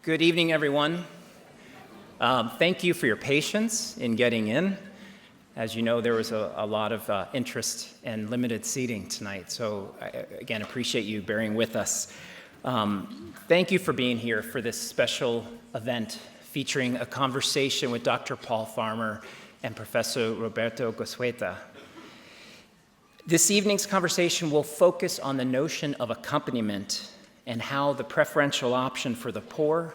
Good evening, everyone. Thank you for your patience in getting in. As you know, there was a lot of interest and limited seating tonight, so I, again, appreciate you bearing with us. Thank you for being here for this special event featuring a conversation with Dr. Paul Farmer and Professor Roberto Goizueta. This evening's conversation will focus on the notion of accompaniment and how the preferential option for the poor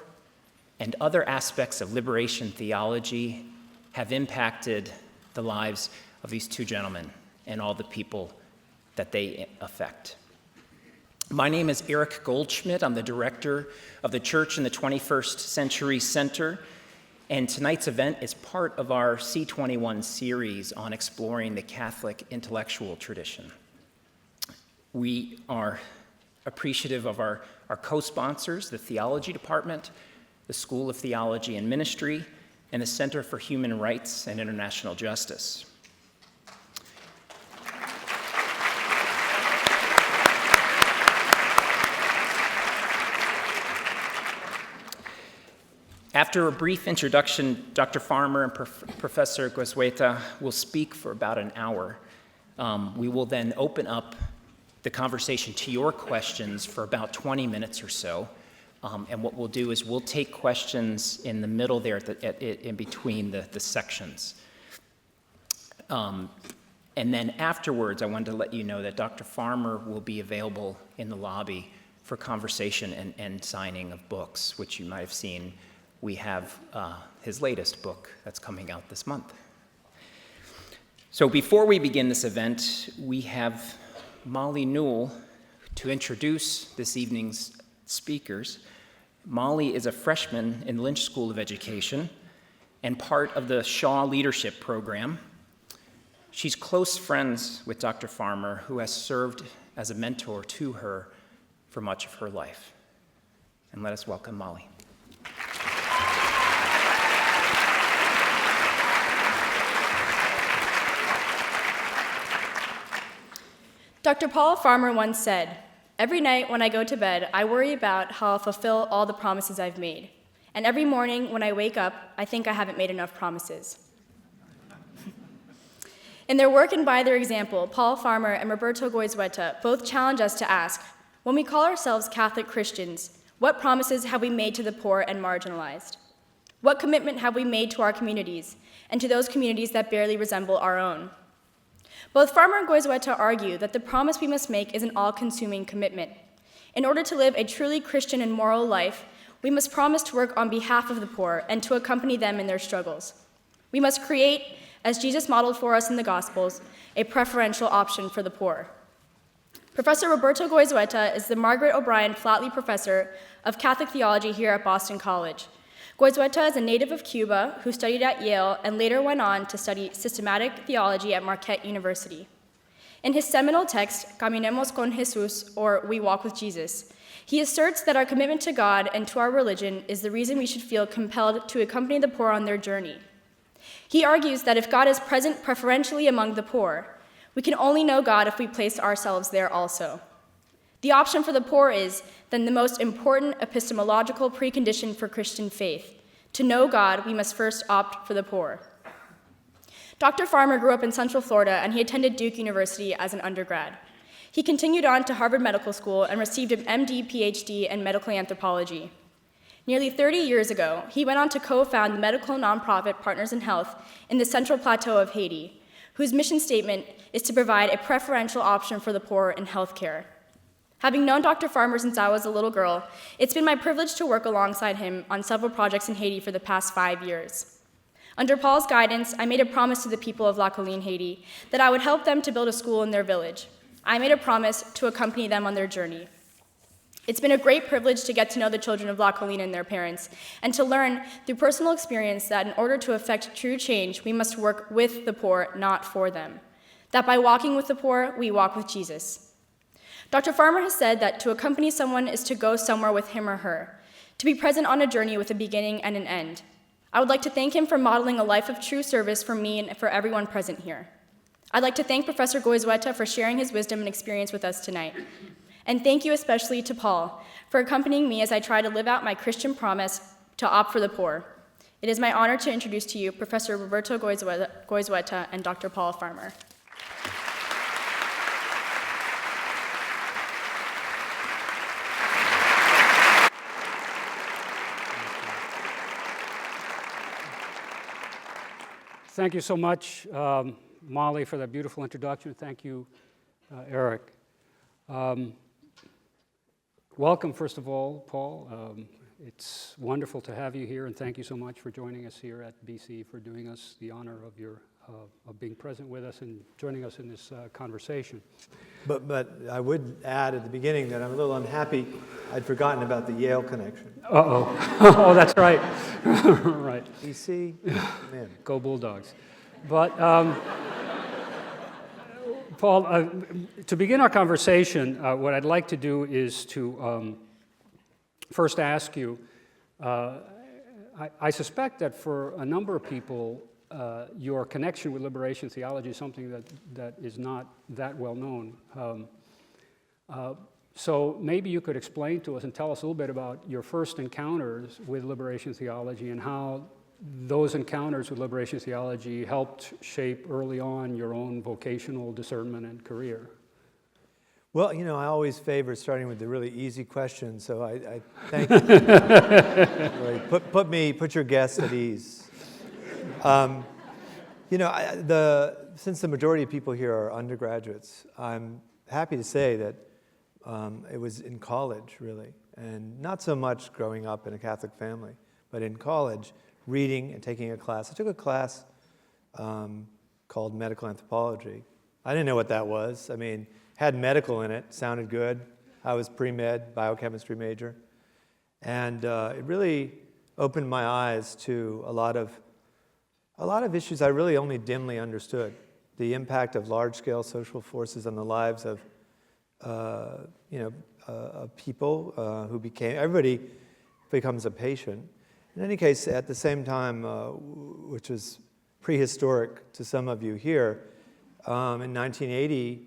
and other aspects of liberation theology have impacted the lives of these two gentlemen and all the people that they affect. My name is Eric Goldschmidt. I'm the director of the Church in the 21st Century Center, and tonight's event is part of our C21 series on exploring the Catholic intellectual tradition. We are appreciative of our co-sponsors, the Theology Department, the School of Theology and Ministry, and the Center for Human Rights and International Justice. After a brief introduction, Dr. Farmer and Professor Goizueta will speak for about an hour. We will then open up the conversation to your questions for about 20 minutes or so. And what we'll do is we'll take questions in the middle there in between the sections. And then afterwards, I wanted to let you know that Dr. Farmer will be available in the lobby for conversation and signing of books, which you might have seen. We have his latest book that's coming out this month. So before we begin this event, we have Molly Newell to introduce this evening's speakers. Molly is a freshman in Lynch School of Education and part of the Shaw Leadership Program. She's close friends with Dr. Farmer, who has served as a mentor to her for much of her life. And let us welcome Molly. Dr. Paul Farmer once said, "Every night when I go to bed, I worry about how I'll fulfill all the promises I've made. And every morning when I wake up, I think I haven't made enough promises." In their work and by their example, Paul Farmer and Roberto Goizueta both challenge us to ask, when we call ourselves Catholic Christians, what promises have we made to the poor and marginalized? What commitment have we made to our communities and to those communities that barely resemble our own? Both Farmer and Goizueta argue that the promise we must make is an all-consuming commitment. In order to live a truly Christian and moral life, we must promise to work on behalf of the poor and to accompany them in their struggles. We must create, as Jesus modeled for us in the Gospels, a preferential option for the poor. Professor Roberto Goizueta is the Margaret O'Brien Flatley Professor of Catholic Theology here at Boston College. Goizueta is a native of Cuba who studied at Yale and later went on to study systematic theology at Marquette University. In his seminal text, Caminemos con Jesús, or We Walk with Jesus, he asserts that our commitment to God and to our religion is the reason we should feel compelled to accompany the poor on their journey. He argues that if God is present preferentially among the poor, we can only know God if we place ourselves there also. The option for the poor is, then, the most important epistemological precondition for Christian faith. To know God, we must first opt for the poor. Dr. Farmer grew up in Central Florida, and he attended Duke University as an undergrad. He continued on to Harvard Medical School and received an MD, PhD in medical anthropology. Nearly 30 years ago, he went on to co-found the medical nonprofit Partners in Health in the Central Plateau of Haiti, whose mission statement is to provide a preferential option for the poor in healthcare. Having known Dr. Farmer since I was a little girl, it's been my privilege to work alongside him on several projects in Haiti for the past 5 years. Under Paul's guidance, I made a promise to the people of La Colline, Haiti, that I would help them to build a school in their village. I made a promise to accompany them on their journey. It's been a great privilege to get to know the children of La Colline and their parents, and to learn through personal experience that in order to effect true change, we must work with the poor, not for them. That by walking with the poor, we walk with Jesus. Dr. Farmer has said that to accompany someone is to go somewhere with him or her, to be present on a journey with a beginning and an end. I would like to thank him for modeling a life of true service for me and for everyone present here. I'd like to thank Professor Goizueta for sharing his wisdom and experience with us tonight. And thank you especially to Paul for accompanying me as I try to live out my Christian promise to opt for the poor. It is my honor to introduce to you Professor Roberto Goizueta and Dr. Paul Farmer. Thank you so much, Molly, for that beautiful introduction. Thank you, Eric. Welcome, first of all, Paul. It's wonderful to have you here, and thank you so much for joining us here at BC, for doing us the honor of being present with us and joining us in this conversation. But I would add at the beginning that I'm a little unhappy. I'd forgotten about the Yale connection. Uh-oh. Oh, that's right. Right. BC, man. Go Bulldogs. But, Paul, to begin our conversation, what I'd like to do is to first ask you, I suspect that for a number of people, your connection with liberation theology is something that is not that well known. So maybe you could explain to us and tell us a little bit about your first encounters with liberation theology and how those encounters with liberation theology helped shape early on your own vocational discernment and career. Well, you know, I always favor starting with the really easy questions, so I thank you. Really, put your guests at ease. You know, since the majority of people here are undergraduates, I'm happy to say that it was in college, really, and not so much growing up in a Catholic family, but in college, reading and taking a class. I took a class called medical anthropology. I didn't know what that was. I mean, had medical in it, sounded good. I was pre-med, biochemistry major. And it really opened my eyes to a lot of issues I really only dimly understood. The impact of large-scale social forces on the lives of people who everybody becomes a patient. In any case, at the same time, which was prehistoric to some of you here, in 1980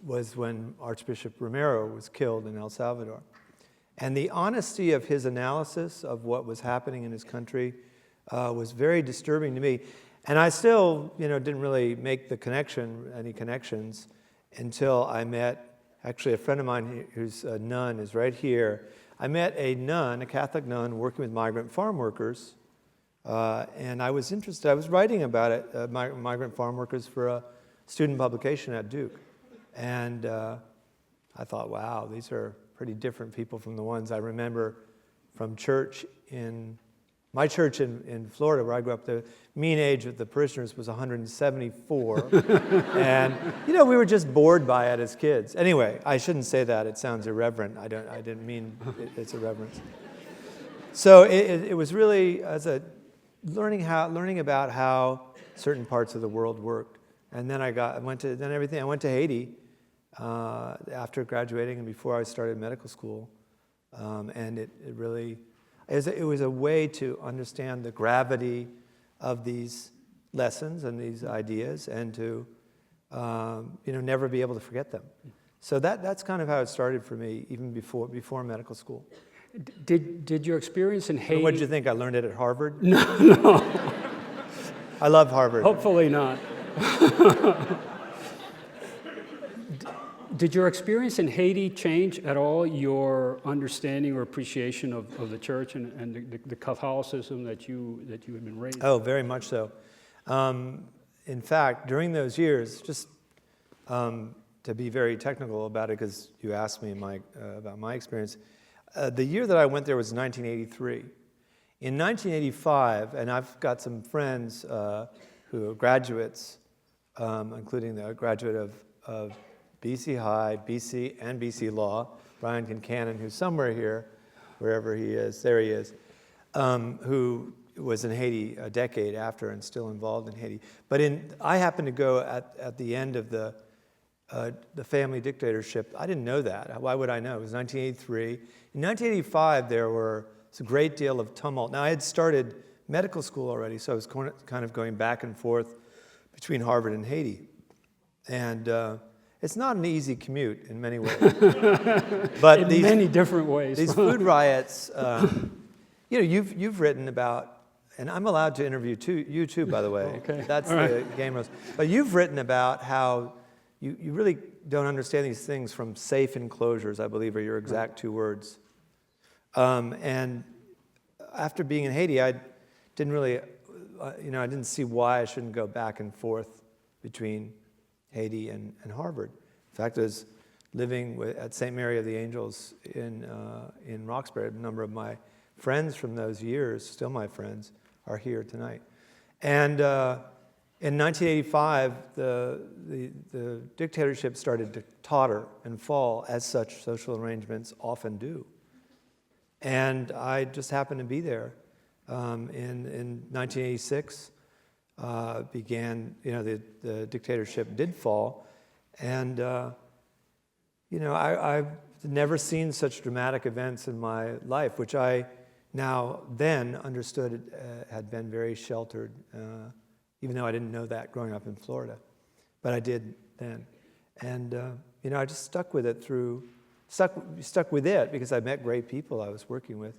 was when Archbishop Romero was killed in El Salvador. And the honesty of his analysis of what was happening in his country was very disturbing to me. And I still, didn't really make any connections, until I met, actually a friend of mine who's a nun is right here. I met a nun, a Catholic nun, working with migrant farm workers, and I was interested. I was writing about it, migrant farm workers, for a student publication at Duke. And I thought, wow, these are pretty different people from the ones I remember from church my church in Florida, where I grew up. The mean age of the parishioners was 174. And, we were just bored by it as kids. Anyway, I shouldn't say that. It sounds irreverent. I didn't mean it's irreverence. So it was really learning about how certain parts of the world worked. And then I went to Haiti after graduating and before I started medical school. And it was a way to understand the gravity of these lessons and these ideas, and to never be able to forget them. So that's kind of how it started for me, even before medical school. Did your experience in Haiti? What did you think? I learned it at Harvard? No. I love Harvard. Hopefully not. Did your experience in Haiti change at all your understanding or appreciation of the church and the Catholicism that you had been raised? Oh, very much so. In fact, during those years, just to be very technical about it, because you asked me about my experience, the year that I went there was 1983. In 1985, and I've got some friends who are graduates, including the graduate of BC High, BC, and BC Law, Brian Kincannon, who's somewhere here, wherever he is, there he is, who was in Haiti a decade after and still involved in Haiti. But I happened to go at the end of the family dictatorship. I didn't know that. Why would I know? It was 1983. In 1985, there was a great deal of tumult. Now, I had started medical school already, so I was kind of going back and forth between Harvard and Haiti. And It's not an easy commute in many ways. But In many different ways. these food riots, you've written about, and I'm allowed to interview you too, by the way. Okay. That's the game rules. But you've written about how you really don't understand these things from safe enclosures, I believe are your exact 2 words. And after being in Haiti, I didn't really, I didn't see why I shouldn't go back and forth between Haiti and Harvard. In fact, I was living at St. Mary of the Angels in Roxbury. A number of my friends from those years, still my friends, are here tonight. And in 1985, the dictatorship started to totter and fall, as such social arrangements often do. And I just happened to be there. In 1986, began, the dictatorship did fall. And, I've never seen such dramatic events in my life, which I then understood had been very sheltered, even though I didn't know that growing up in Florida. But I did then. And, I just stuck with it stuck with it because I met great people I was working with.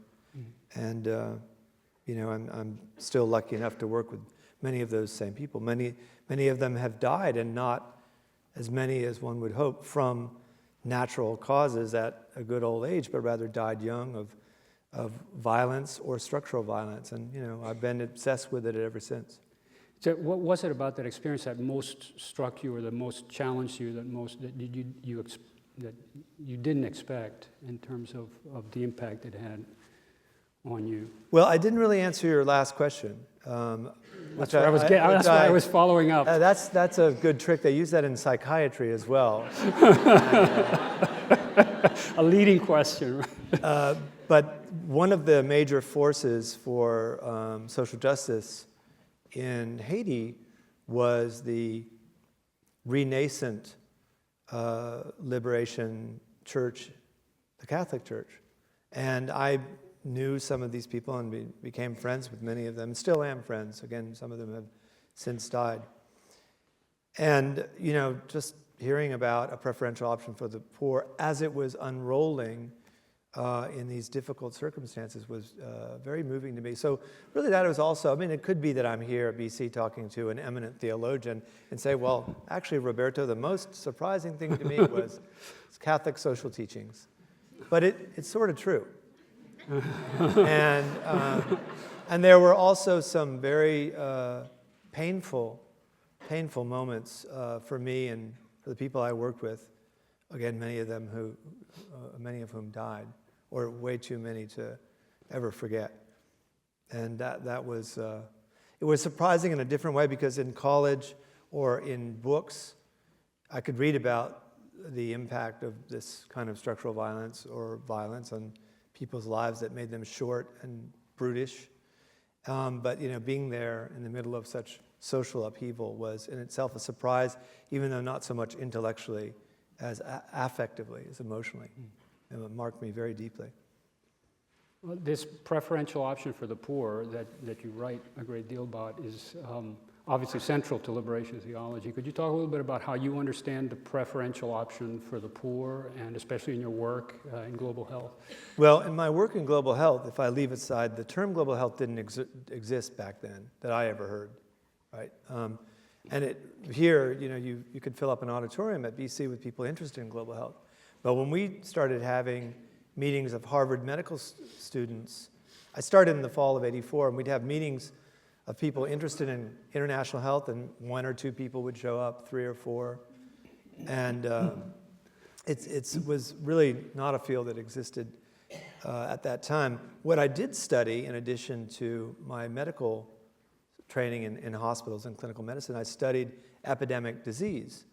And, I'm still lucky enough to work with many of those same people. Many of them have died, and not as many as one would hope from natural causes at a good old age, but rather died young of violence or structural violence. And, I've been obsessed with it ever since. So what was it about that experience that most struck you, or that most challenged you, that you didn't expect in terms of the impact it had on you? Well, I didn't really answer your last question. That's what I was following up. That's a good trick. They use that in psychiatry as well. A leading question. But one of the major forces for social justice in Haiti was the renascent liberation church, the Catholic Church. And I knew some of these people and became friends with many of them, still am friends. Again, some of them have since died. And, just hearing about a preferential option for the poor as it was unrolling in these difficult circumstances was very moving to me. So really that was also, it could be that I'm here at BC talking to an eminent theologian and say, well, actually, Roberto, the most surprising thing to me was Catholic social teachings. But it's sort of true. And there were also some very painful moments for me and for the people I worked with. Again, many of whom died, or way too many to ever forget. And that was it was surprising in a different way, because in college or in books, I could read about the impact of this kind of structural violence or violence on people's lives that made them short and brutish. But being there in the middle of such social upheaval was in itself a surprise, even though not so much intellectually as affectively, as emotionally. It marked me very deeply. Well, this preferential option for the poor that you write a great deal about is obviously central to liberation theology. Could you talk a little bit about how you understand the preferential option for the poor, and especially in your work in global health? Well, in my work in global health, if I leave aside, the term global health didn't exist back then that I ever heard, right? And here, you could fill up an auditorium at BC with people interested in global health. But when we started having meetings of Harvard medical students, I started in the fall of '84, and we'd have meetings of people interested in international health, and 1 or 2 people would show up, 3 or 4. And it was really not a field that existed at that time. What I did study, in addition to my medical training in hospitals and clinical medicine, I studied epidemic disease.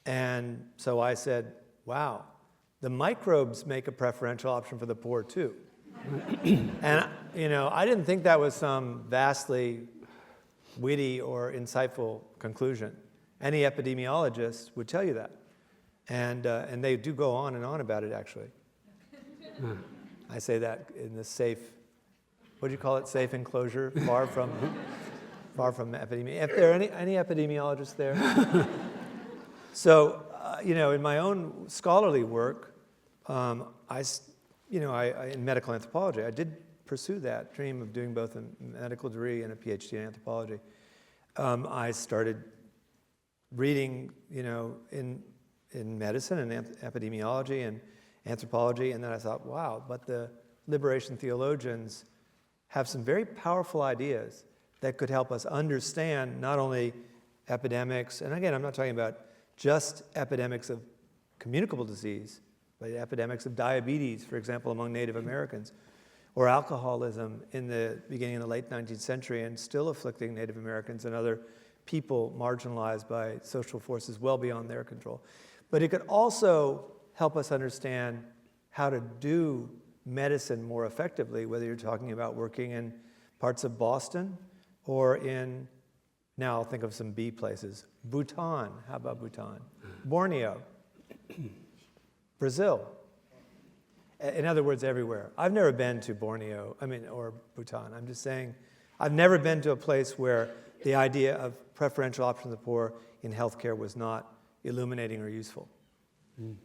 And so I said, wow, the microbes make a preferential option for the poor too. And, I didn't think that was some vastly witty or insightful conclusion. Any epidemiologist would tell you that. And they do go on and on about it, actually. I say that in the safe, what do you call it, safe enclosure, far from epidemiology. If there are any epidemiologists there. So in my own scholarly work, in medical anthropology, I did pursue that dream of doing both a medical degree and a PhD in anthropology. I started reading, in medicine and epidemiology and anthropology, and then I thought, wow, but the liberation theologians have some very powerful ideas that could help us understand not only epidemics, and again, I'm not talking about just epidemics of communicable disease, but epidemics of diabetes, for example, among Native Americans, or alcoholism in the beginning of the late 19th century and still afflicting Native Americans and other people marginalized by social forces well beyond their control. But it could also help us understand how to do medicine more effectively, whether you're talking about working in parts of Boston or in, now I'll think of some B places, Bhutan. How about Bhutan? Borneo, Brazil. In other words, everywhere. I've never been to Borneo, or Bhutan. I'm just saying, I've never been to a place where the idea of preferential options of the poor in healthcare was not illuminating or useful. Mm.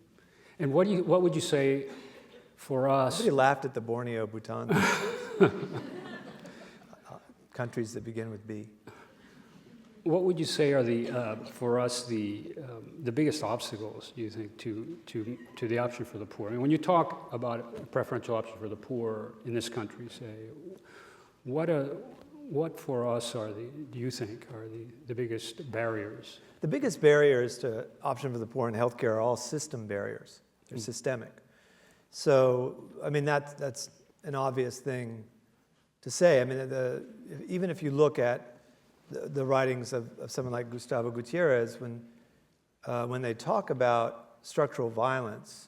And what would you say for us? Somebody laughed at the Borneo, Bhutan countries that begin with B. What would you say are for us the biggest obstacles, do you think, to the option for the poor? I mean, when you talk about a preferential option for the poor in this country, say, what for us do you think are the biggest barriers? The biggest barriers to option for the poor in healthcare are all system barriers. They're systemic. So, that's an obvious thing to say. Even if you look at the writings of someone like Gustavo Gutierrez, when they talk about structural violence,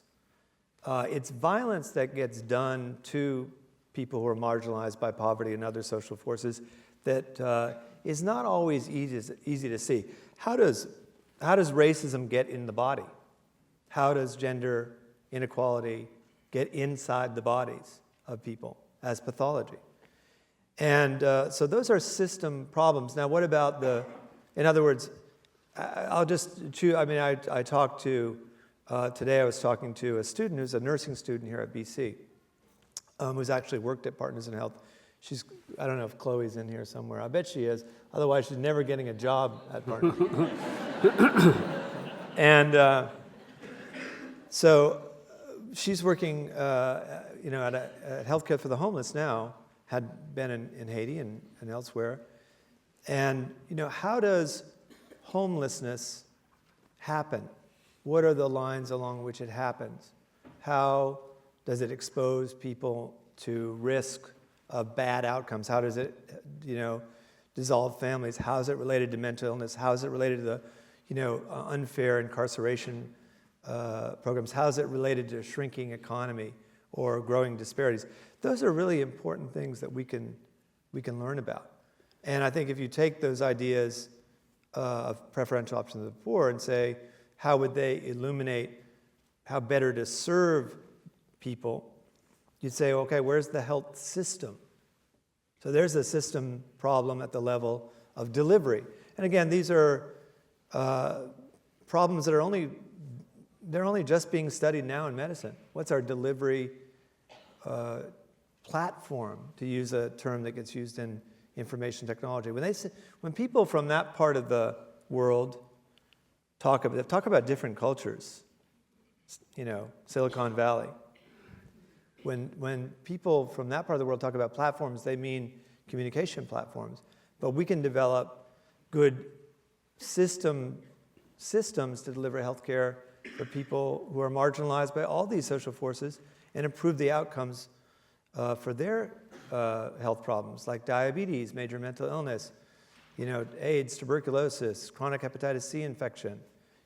it's violence that gets done to people who are marginalized by poverty and other social forces that is not always easy to see. How does racism get in the body? How does gender inequality get inside the bodies of people as pathology? And so those are system problems. Now, what about in other words, I'll just choose, I talked to, today I was talking to a student who's a nursing student here at BC, who's actually worked at Partners in Health. I don't know if Chloe's in here somewhere. I bet she is. Otherwise, she's never getting a job at Partners. And so she's working, at Healthcare for the Homeless now, had been in Haiti and elsewhere. And, how does homelessness happen? What are the lines along which it happens? How does it expose people to risk of bad outcomes? How does it, dissolve families? How is it related to mental illness? How is it related to the, unfair incarceration programs? How is it related to a shrinking economy or growing disparities? Those are really important things that we can learn about. And I think if you take those ideas of preferential options of the poor and say, how would they illuminate how better to serve people, you'd say, okay, where's the health system? So there's a system problem at the level of delivery. And again, these are problems that are only just being studied now in medicine. What's our delivery platform, to use a term that gets used in information technology? When people from that part of the world talk about different cultures, Silicon Valley. When people from that part of the world talk about platforms, they mean communication platforms. But we can develop good systems to deliver healthcare for people who are marginalized by all these social forces and improve the outcomes for their health problems, like diabetes, major mental illness, AIDS, tuberculosis, chronic hepatitis C infection.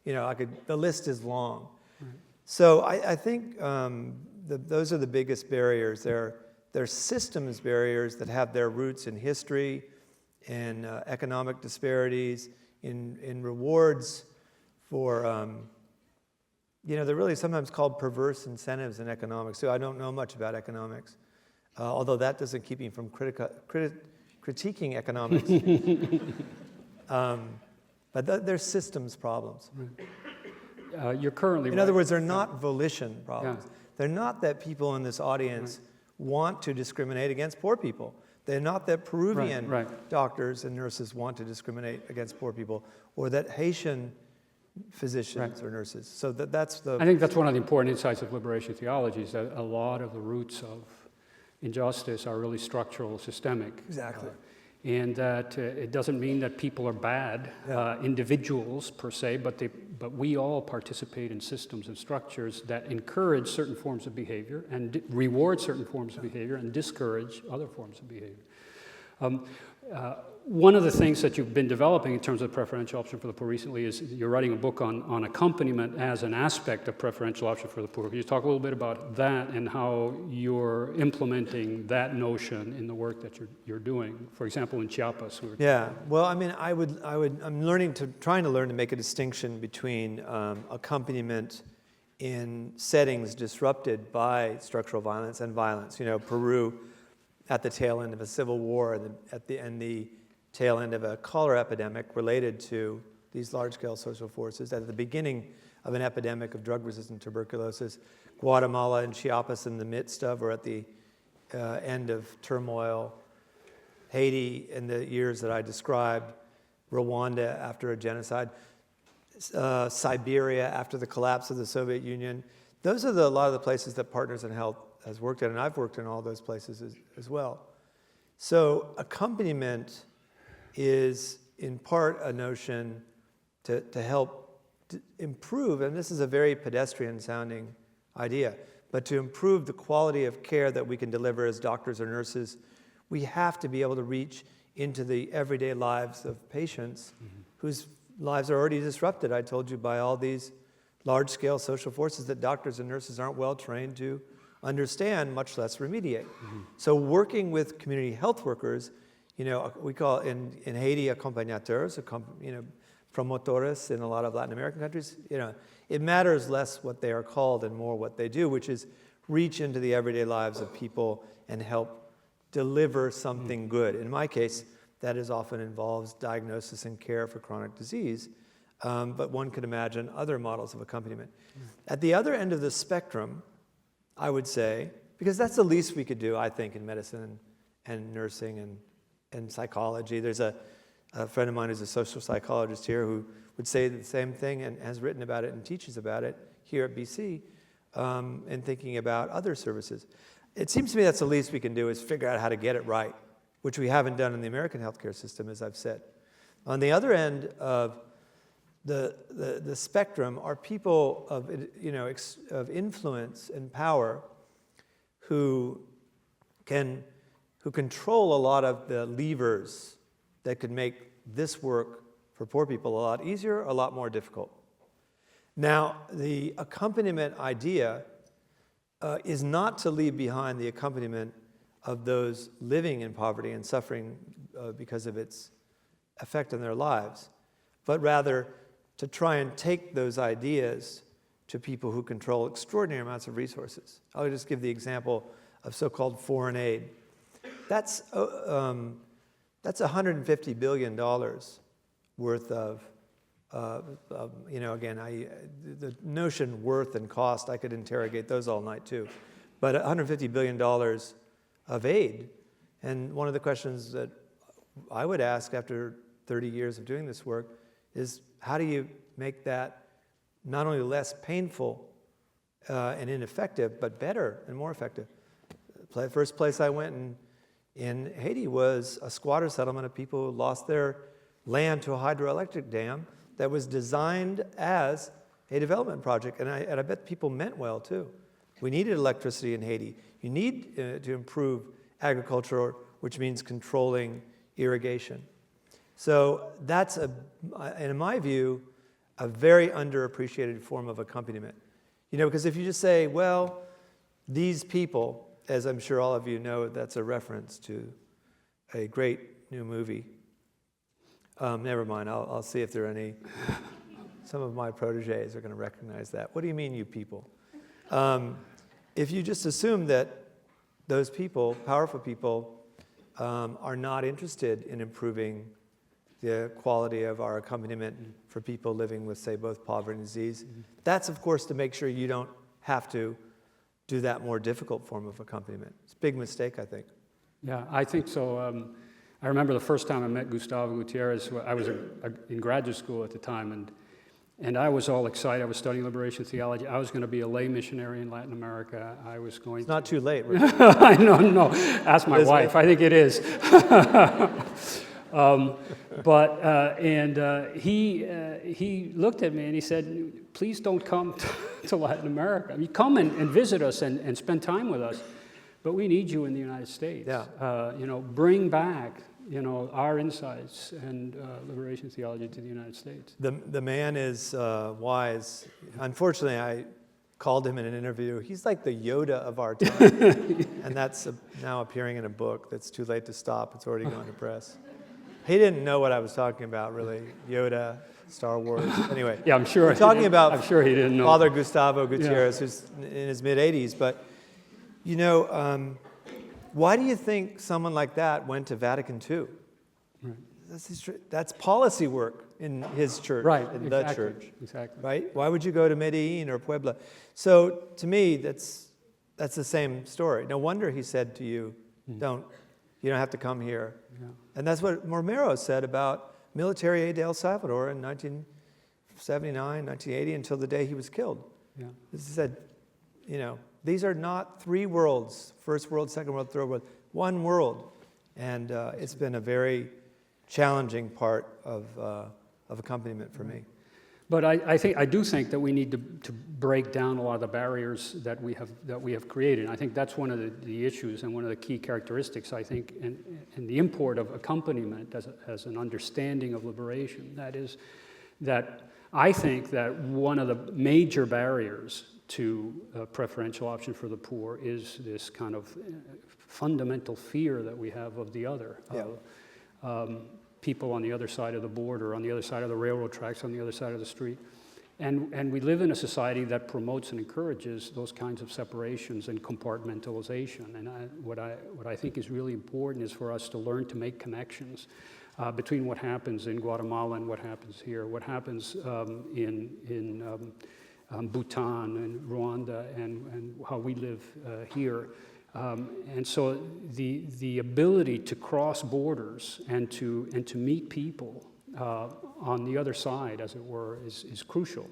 The list is long. Right. So I think those are the biggest barriers. They're systems barriers that have their roots in history, in economic disparities, in rewards for, they're really sometimes called perverse incentives in economics. So I don't know much about economics, although that doesn't keep me from critiquing economics. But they're systems problems. Right. you're currently In right. other words, they're not volition problems. Yeah. They're not that people in this audience want to discriminate against poor people. They're not that Peruvian doctors and nurses want to discriminate against poor people, or that Haitian physicians or nurses. So that's the... I think that's one of the important insights of liberation theology, is that a lot of the roots of injustice are really structural, systemic. Exactly. And that it doesn't mean that people are bad individuals per se, but we all participate in systems and structures that encourage certain forms of behavior and reward certain forms of behavior and discourage other forms of behavior. One of the things that you've been developing in terms of preferential option for the poor recently is you're writing a book on accompaniment as an aspect of preferential option for the poor. Can you talk a little bit about that and how you're implementing that notion in the work that you're doing? For example, in Chiapas. Yeah, well, I mean, I'm trying to learn to make a distinction between accompaniment in settings disrupted by structural violence and violence. You know, Peru at the tail end of a civil war and at the tail end of a cholera epidemic related to these large-scale social forces. At the beginning of an epidemic of drug-resistant tuberculosis, Guatemala and Chiapas in the midst of, or at the end of turmoil, Haiti in the years that I described, Rwanda after a genocide, Siberia after the collapse of the Soviet Union. Those are a lot of the places that Partners in Health has worked in, and I've worked in all those places as well. So accompaniment is in part a notion to help improve, and this is a very pedestrian-sounding idea, but to improve the quality of care that we can deliver as doctors or nurses, we have to be able to reach into the everyday lives of patients whose lives are already disrupted, I told you, by all these large-scale social forces that doctors and nurses aren't well trained to understand, much less remediate. So working with community health workers, you know, we call in Haiti acompañadores, promotores in a lot of Latin American countries. You know, it matters less what they are called and more what they do, which is reach into the everyday lives of people and help deliver something good. In my case, that often involves diagnosis and care for chronic disease, but one could imagine other models of accompaniment. At the other end of the spectrum, I would say, because that's the least we could do, I think, in medicine and nursing and psychology. There's a friend of mine who's a social psychologist here who would say the same thing and has written about it and teaches about it here at BC and thinking about other services. It seems to me that's the least we can do is figure out how to get it right, which we haven't done in the American healthcare system, as I've said. On the other end of the spectrum are people of influence and power who control a lot of the levers that could make this work for poor people a lot easier, a lot more difficult. Now, the accompaniment idea is not to leave behind the accompaniment of those living in poverty and suffering because of its effect on their lives, but rather to try and take those ideas to people who control extraordinary amounts of resources. I'll just give the example of so-called foreign aid. That's $150 billion worth of, the notion worth and cost, I could interrogate those all night too, but $150 billion of aid. And one of the questions that I would ask after 30 years of doing this work is, how do you make that not only less painful and ineffective, but better and more effective? The first place I went in Haiti was a squatter settlement of people who lost their land to a hydroelectric dam that was designed as a development project. And I bet people meant well, too. We needed electricity in Haiti. You need to improve agriculture, which means controlling irrigation. So that's, in my view, a very underappreciated form of accompaniment. You know, because if you just say, well, these people, as I'm sure all of you know, that's a reference to a great new movie. Never mind, I'll see if there are any, some of my proteges are going to recognize that. What do you mean, you people? If you just assume that those people, powerful people, are not interested in improving the quality of our accompaniment for people living with, say, both poverty and disease. That's, of course, to make sure you don't have to do that more difficult form of accompaniment. It's a big mistake, I think. Yeah, I think so. I remember the first time I met Gustavo Gutierrez. I was in graduate school at the time, and I was all excited. I was studying liberation theology. I was going to be a lay missionary in Latin America. I was going. It's not too late. Right? I know, no. Ask my wife. I think it is. He looked at me and he said, "Please don't come to Latin America. You come and visit us and spend time with us, but we need you in the United States. Yeah. Bring back our insights and liberation theology to the United States." The man is wise. Unfortunately, I called him in an interview. He's like the Yoda of our time, and that's now appearing in a book that's too late to stop. It's already gone to press. He didn't know what I was talking about, really. Yoda, Star Wars. Anyway, yeah, I'm sure. We're talking about I'm sure he didn't know. Father Gustavo Gutierrez, who's in his mid-80s. But why do you think someone like that went to Vatican II? Right. That's policy work in his church, right, in exactly, the church. Exactly. Right? Why would you go to Medellin or Puebla? So to me, that's the same story. No wonder he said to you, you don't have to come here. Yeah. And that's what Romero said about military aid to El Salvador in 1979, 1980, until the day he was killed. Yeah. He said, these are not three worlds, first world, second world, third world, one world. And it's been a very challenging part of accompaniment for me. But I do think that we need to break down a lot of the barriers that we have created. And I think that's one of the issues and one of the key characteristics, I think, in the import of accompaniment as an understanding of liberation. That is, that I think that one of the major barriers to a preferential option for the poor is this kind of fundamental fear that we have of the other. Yeah. People on the other side of the border, on the other side of the railroad tracks, on the other side of the street. And we live in a society that promotes and encourages those kinds of separations and compartmentalization. And what I think is really important is for us to learn to make connections between what happens in Guatemala and what happens here, what happens in Bhutan and Rwanda and how we live here. And so the ability to cross borders and to meet people on the other side, as it were, is crucial.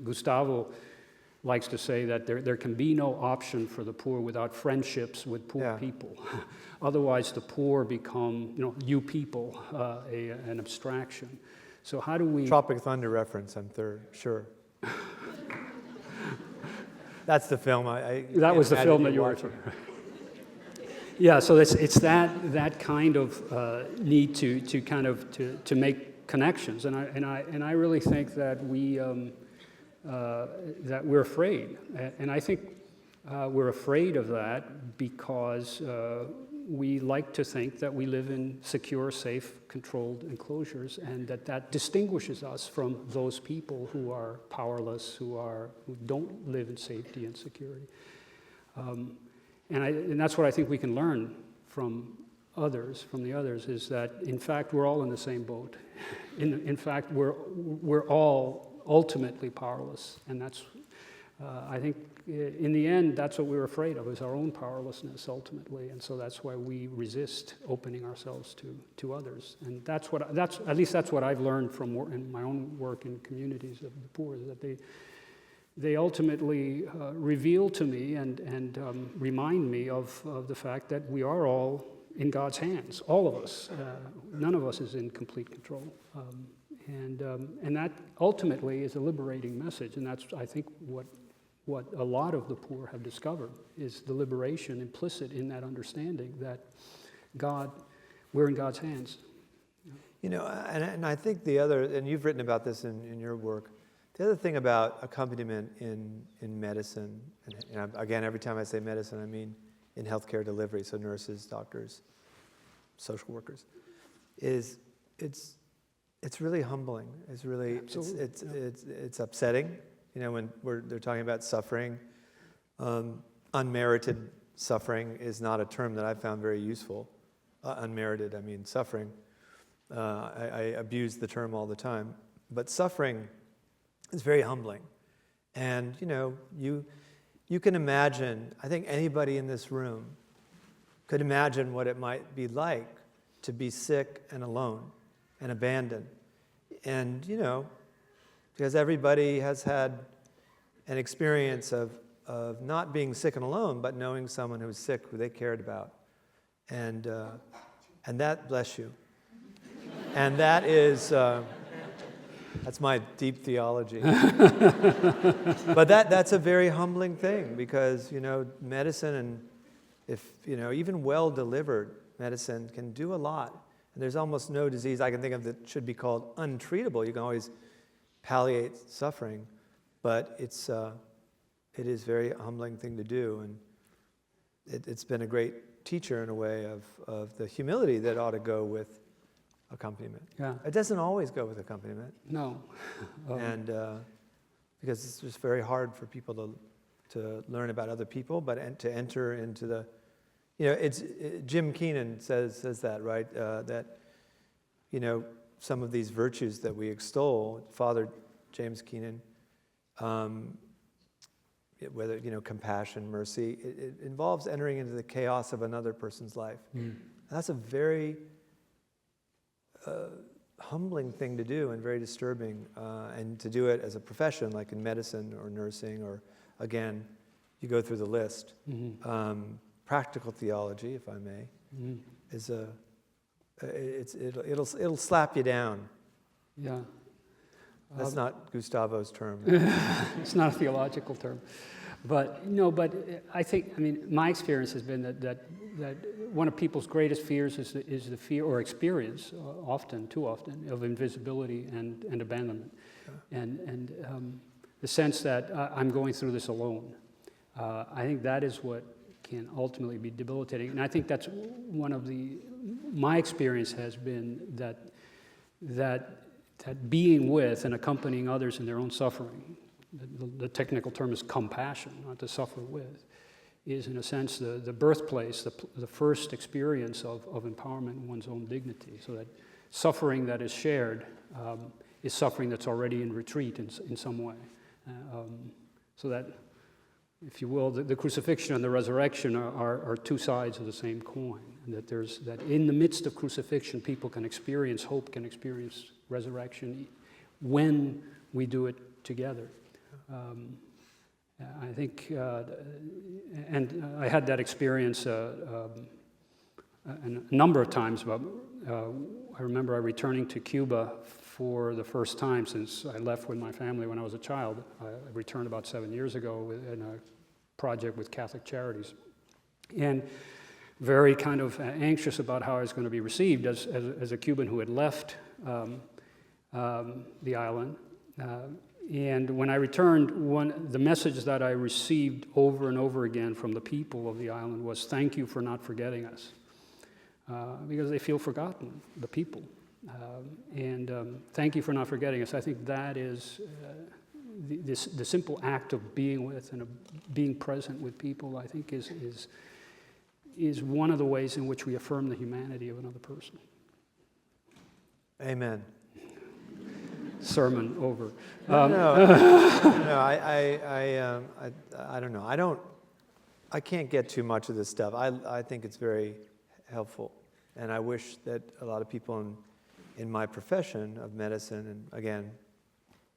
Gustavo likes to say that there can be no option for the poor without friendships with poor people. Otherwise, the poor become, you people, an abstraction. So how do we... Tropic Thunder reference, I'm sure. That's the film. That was the film that you were watching. Yeah, so it's that kind of need to make connections, and I really think that that we're afraid, and I think we're afraid of that because we like to think that we live in secure, safe, controlled enclosures, and that distinguishes us from those people who are powerless, who don't live in safety and security. And that's what I think we can learn from the others, is that in fact we're all in the same boat. In fact, we're all ultimately powerless, and that's I think in the end that's what we're afraid of, is our own powerlessness ultimately, and so that's why we resist opening ourselves to others. And that's at least that's what I've learned from in my own work in communities of the poor, is that they ultimately reveal to me and remind me of the fact that we are all in God's hands, all of us. None of us is in complete control. And that ultimately is a liberating message, and that's, I think, what a lot of the poor have discovered, is the liberation implicit in that understanding that we're in God's hands. And I think the other, and you've written about this in your work, the other thing about accompaniment in medicine, and again, every time I say medicine, I mean in healthcare delivery, so nurses, doctors, social workers, is it's really humbling. It's really it's upsetting. When they're talking about suffering, unmerited suffering is not a term that I found very useful. Unmerited, I mean suffering. I abuse the term all the time, but suffering is very humbling. And, you can imagine, I think anybody in this room could imagine what it might be like to be sick and alone and abandoned. And, because everybody has had an experience of not being sick and alone, but knowing someone who's sick who they cared about. And that, bless you. And that is, that's my deep theology. But that's a very humbling thing because, medicine and even well-delivered medicine can do a lot. And there's almost no disease I can think of that should be called untreatable. You can always palliate suffering, but it is a very humbling thing to do. And it's been a great teacher in a way of the humility that ought to go with accompaniment. Yeah. It doesn't always go with accompaniment. No. And because it's just very hard for people to learn about other people, but to enter into the, Jim Keenan says that, right? That, some of these virtues that we extol, Father James Keenan, whether, compassion, mercy, it involves entering into the chaos of another person's life. And that's a very humbling thing to do and very disturbing, and to do it as a profession, like in medicine or nursing, or again, you go through the list. Practical theology, if I may, is it'll slap you down. Yeah. That's not Gustavo's term. It's not a theological term. But I think, my experience has been that one of people's greatest fears is the fear or experience, too often, of invisibility and abandonment. Yeah. And the sense that I'm going through this alone. I think that is what can ultimately be debilitating. And I think that's one of my experience has been that being with and accompanying others in their own suffering, the technical term is compassion, not to suffer with, is in a sense the birthplace, the first experience of empowerment in one's own dignity. So that suffering that is shared is suffering that's already in retreat in some way. So that, if you will, the crucifixion and the resurrection are two sides of the same coin. And that in the midst of crucifixion, people can experience hope, can experience resurrection when we do it together. I think, and I had that experience a number of times. I remember I returning to Cuba for the first time since I left with my family when I was a child. I returned about 7 years ago in a project with Catholic Charities. And very kind of anxious about how I was going to be received as a Cuban who had left the island. And when I returned, the message that I received over and over again from the people of the island was, "Thank you for not forgetting us," because they feel forgotten, the people. Thank you for not forgetting us. I think that is the simple act of being with and of being present with people, I think is one of the ways in which we affirm the humanity of another person. Amen. Sermon over. I don't know. I can't get too much of this stuff. I think it's very helpful, and I wish that a lot of people in my profession of medicine, and again,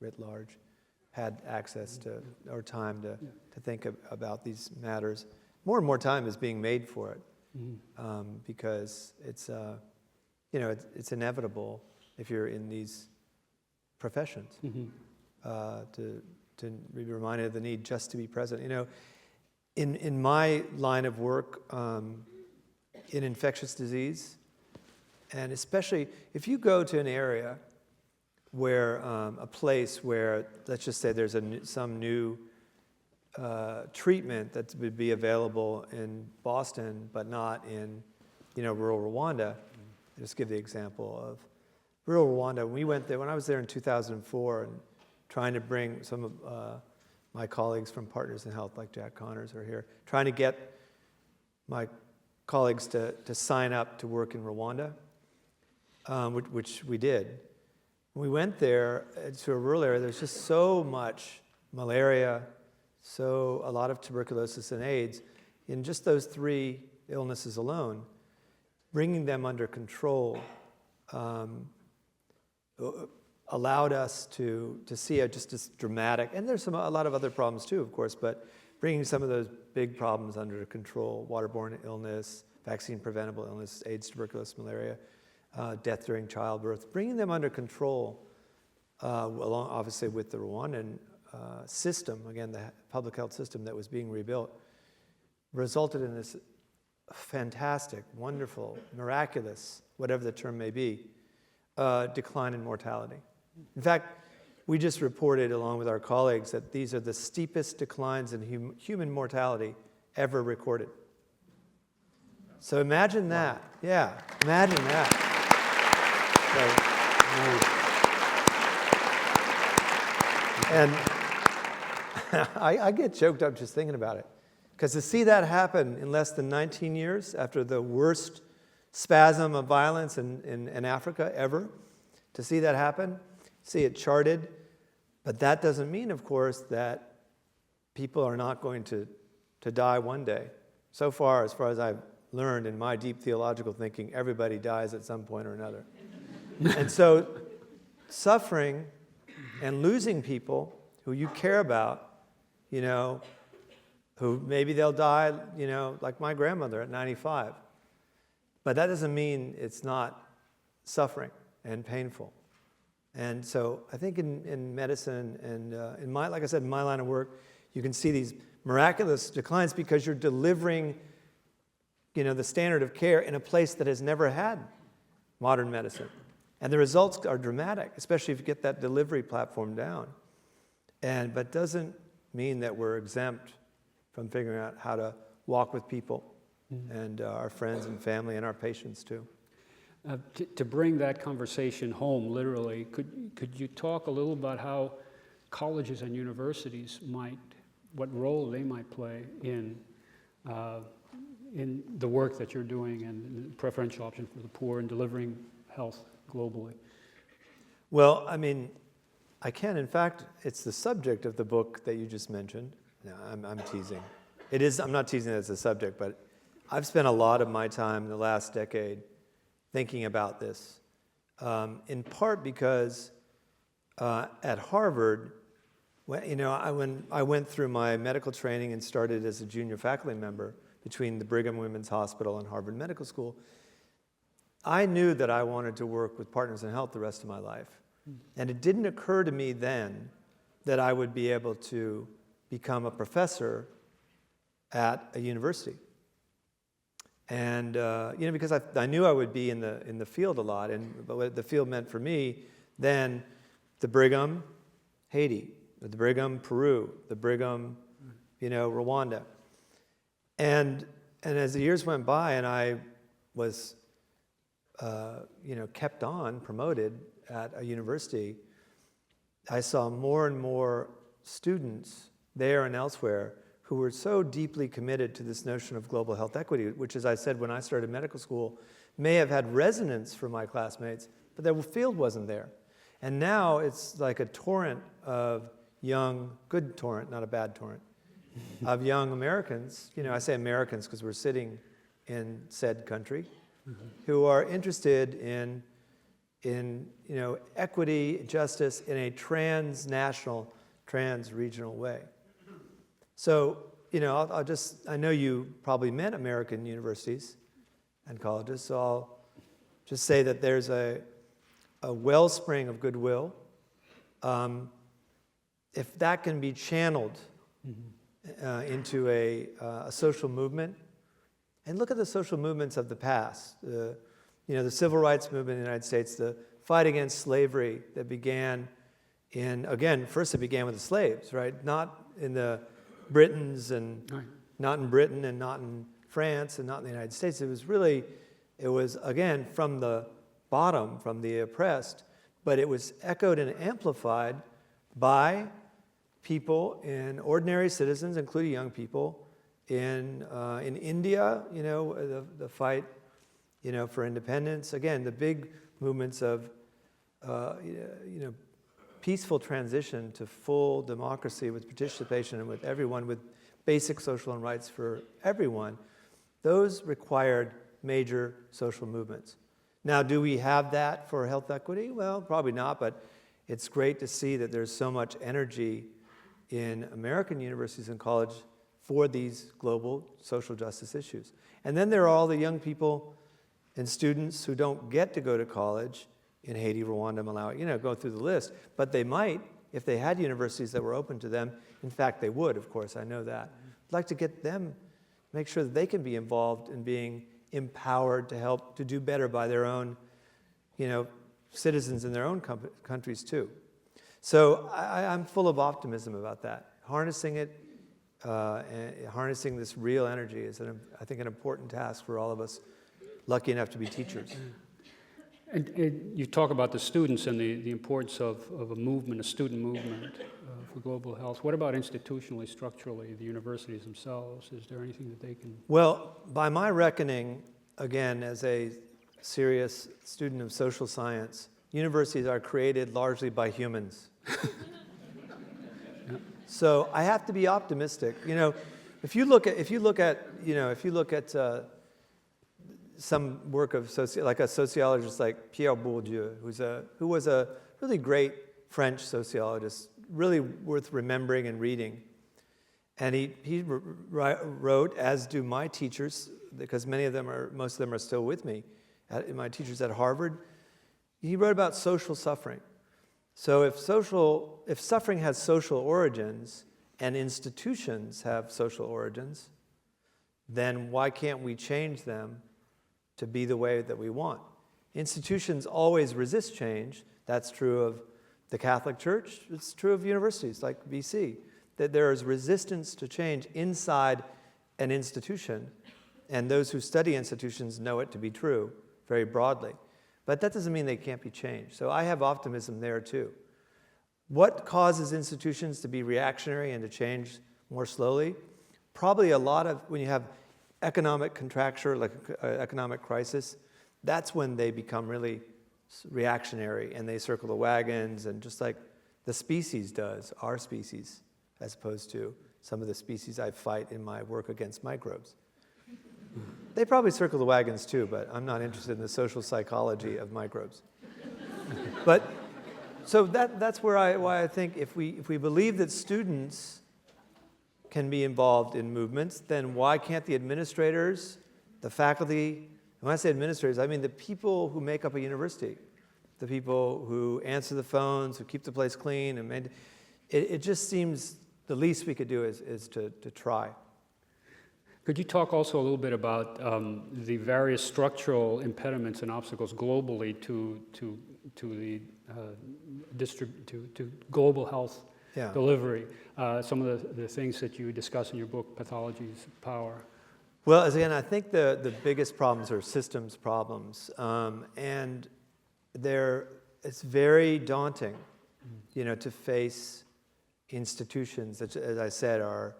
writ large, had access to or time to think about these matters. More and more time is being made for it, because it's inevitable if you're in these professions to be reminded of the need just to be present. In my line of work in infectious disease, and especially if you go to an area where a place where, let's just say there's some new treatment that would be available in Boston but not in rural Rwanda. I'll just give the example of rural Rwanda. We went there when I was there in 2004, and trying to bring some of my colleagues from Partners in Health, like Jack Connors, are here, trying to get my colleagues to sign up to work in Rwanda. which we did. We went there to a rural area. There's just so much malaria, a lot of tuberculosis and AIDS in just those 3 illnesses alone. Bringing them under control allowed us to see just this dramatic, and there's a lot of other problems too, of course, but bringing some of those big problems under control: waterborne illness, vaccine-preventable illness, AIDS, tuberculosis, malaria, death during childbirth, bringing them under control, along obviously with the Rwandan system, again, the public health system that was being rebuilt, resulted in this fantastic, wonderful, miraculous, whatever the term may be, decline in mortality. In fact, we just reported, along with our colleagues, that these are the steepest declines in human mortality ever recorded. So imagine that. Yeah, imagine that. And I get choked up just thinking about it. Because to see that happen in less than 19 years, after the worst spasm of violence in Africa ever, to see that happen, see it charted, but that doesn't mean, of course, that people are not going to die one day. So far, as I've learned in my deep theological thinking, everybody dies at some point or another. And so suffering and losing people who you care about, who maybe they'll die, like my grandmother at 95. But that doesn't mean it's not suffering and painful. And so I think in medicine and like I said, in my line of work, you can see these miraculous declines because you're delivering, the standard of care in a place that has never had modern medicine. And the results are dramatic, especially if you get that delivery platform down. But doesn't mean that we're exempt from figuring out how to walk with people and our friends and family and our patients too. To bring that conversation home, literally, could you talk a little about how colleges and universities what role they might play in the work that you're doing and the preferential option for the poor and delivering health globally? Well, I can. In fact, it's the subject of the book that you just mentioned. No, I'm teasing. It is. I'm not teasing that it's a subject, but I've spent a lot of my time in the last decade thinking about this, in part because at Harvard, when I went through my medical training and started as a junior faculty member between the Brigham Women's Hospital and Harvard Medical School, I knew that I wanted to work with Partners in Health the rest of my life. And it didn't occur to me then that I would be able to become a professor at a university. And because I knew I would be in the field a lot, but what the field meant for me then, the Brigham, Haiti, the Brigham, Peru, the Brigham, Rwanda. And as the years went by and I was, kept on, promoted at a university, I saw more and more students there and elsewhere who were so deeply committed to this notion of global health equity, which, as I said, when I started medical school, may have had resonance for my classmates, but the field wasn't there. And now it's like a torrent of good torrent, not a bad torrent, of young Americans, I say Americans because we're sitting in said country, who are interested in equity, justice in a transnational, trans-regional way. So, I know you probably meant American universities and colleges, so I'll just say that there's a wellspring of goodwill. If that can be channeled into a social movement, and look at the social movements of the past, the civil rights movement in the United States, the fight against slavery that began first it began with the slaves, right? Not in the Britons and not in Britain and not in France and not in the United States. It was again from the bottom, from the oppressed, but it was echoed and amplified by people ordinary citizens, including young people in India, the fight, for independence. Again, the big movements of peaceful transition to full democracy with participation and with everyone, with basic social and rights for everyone, those required major social movements. Now, do we have that for health equity? Well, probably not, but it's great to see that there's so much energy in American universities and college for these global social justice issues. And then there are all the young people and students who don't get to go to college in Haiti, Rwanda, Malawi, go through the list, but they might if they had universities that were open to them. In fact, they would, of course, I know that. I'd like to get them, make sure that they can be involved in being empowered to help to do better by their own, citizens in their own countries too. So I'm full of optimism about that. Harnessing it, and harnessing this real energy is, I think, an important task for all of us lucky enough to be teachers. And you talk about the students and the importance of a movement, a student movement for global health. What about institutionally, structurally, the universities themselves? Is there anything that they can... Well, by my reckoning, again, as a serious student of social science, universities are created largely by humans. So I have to be optimistic. If you look at some work of like a sociologist like Pierre Bourdieu, who was a really great French sociologist, really worth remembering and reading. And he wrote, as do my teachers, because most of them are still with me, my teachers at Harvard. He wrote about social suffering. So if suffering has social origins and institutions have social origins, then why can't we change them to be the way that we want? Institutions always resist change. That's true of the Catholic Church. It's true of universities like BC, that there is resistance to change inside an institution, and those who study institutions know it to be true very broadly. But that doesn't mean they can't be changed. So I have optimism there too. What causes institutions to be reactionary and to change more slowly? Probably a lot of, when you have economic contracture, like economic crisis, that's when they become really reactionary and they circle the wagons, and just like the species does, our species, as opposed to some of the species I fight in my work against microbes. They probably circle the wagons too, but I'm not interested in the social psychology of microbes. But so that's why I think if we believe that students can be involved in movements, then why can't the administrators, the faculty, when I say administrators, I mean the people who make up a university, the people who answer the phones, who keep the place clean, and it just seems the least we could do is to try. Could you talk also a little bit about the various structural impediments and obstacles globally to global health delivery? Some of the things that you discuss in your book, Pathology's Power. Well, again, I think the biggest problems are systems problems, and it's very daunting, to face institutions that, as I said, are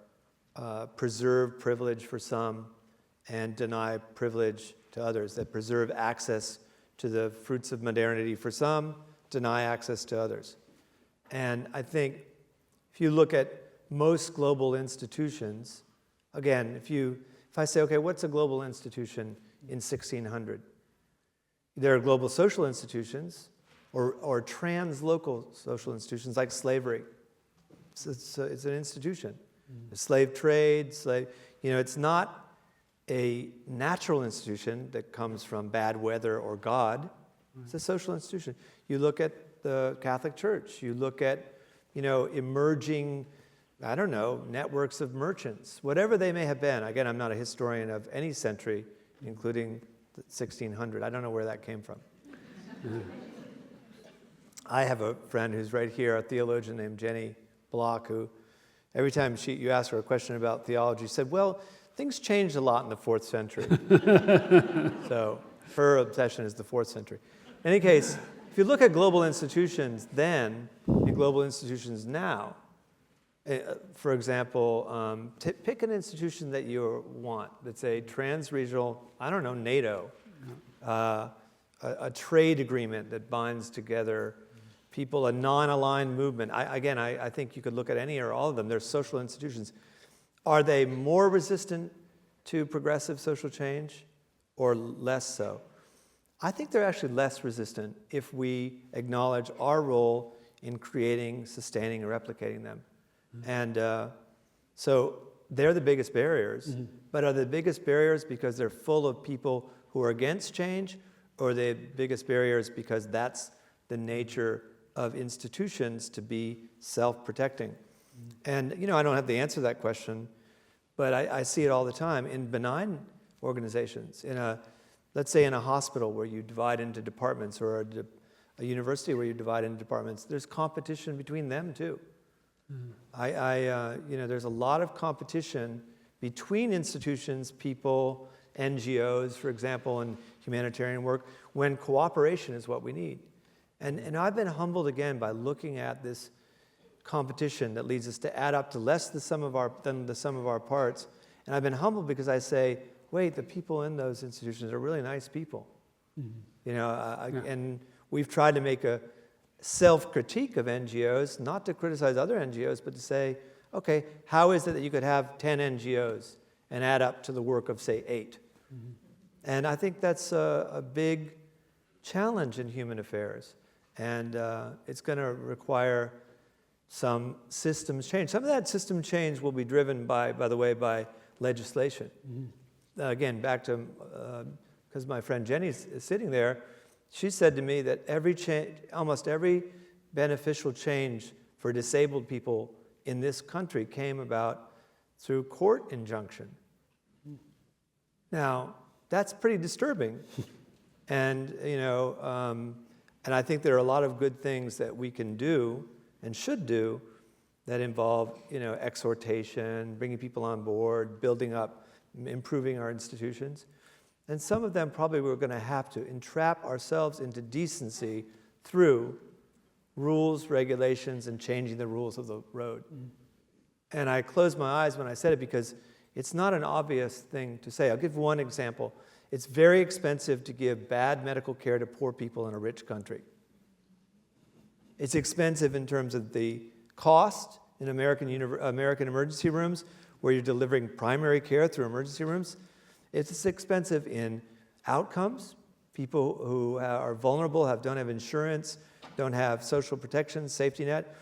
preserve privilege for some and deny privilege to others, that preserve access to the fruits of modernity for some, deny access to others. And I think if you look at most global institutions, again, if I say, okay, what's a global institution in 1600? There are global social institutions or trans-local social institutions like slavery. It's an institution. The slave trade, it's not a natural institution that comes from bad weather or God. It's a social institution. You look at the Catholic Church. You look at, emerging, networks of merchants, whatever they may have been. Again, I'm not a historian of any century, including 1600. I don't know where that came from. I have a friend who's right here, a theologian named Jenny Block, who every time you ask her a question about theology, said, well, things changed a lot in the 4th century. So her obsession is the 4th century. In any case, if you look at global institutions then and global institutions now, for example, pick an institution that you want that's a trans-regional, NATO, a trade agreement that binds together people, a non-aligned movement. I think you could look at any or all of them. They're social institutions. Are they more resistant to progressive social change or less so? I think they're actually less resistant if we acknowledge our role in creating, sustaining, and replicating them. And so they're the biggest barriers, but are the biggest barriers because they're full of people who are against change, or are they the biggest barriers because that's the nature of institutions to be self-protecting? And, I don't have the answer to that question, but I see it all the time in benign organizations, let's say in a hospital where you divide into departments, or a university where you divide into departments. There's competition between them too. There's a lot of competition between institutions, people, NGOs, for example, in humanitarian work, when cooperation is what we need. And I've been humbled again by looking at this competition that leads us to add up to less than the sum of our parts. And I've been humbled because I say, wait, the people in those institutions are really nice people. And we've tried to make a self-critique of NGOs, not to criticize other NGOs, but to say, okay, how is it that you could have 10 NGOs and add up to the work of, say, 8? And I think that's a big challenge in human affairs. And it's going to require some systems change. Some of that system change will be driven by legislation. Again, back to, because my friend Jenny's sitting there, she said to me that almost every beneficial change for disabled people in this country came about through court injunction. Now, that's pretty disturbing. And, and I think there are a lot of good things that we can do and should do that involve, exhortation, bringing people on board, building up, improving our institutions. And some of them probably we're going to have to entrap ourselves into decency through rules, regulations, and changing the rules of the road. And I closed my eyes when I said it because it's not an obvious thing to say. I'll give one example. It's very expensive to give bad medical care to poor people in a rich country. It's expensive in terms of the cost in American emergency rooms, where you're delivering primary care through emergency rooms. It's expensive in outcomes. People who are vulnerable, don't have insurance, don't have social protection, safety net,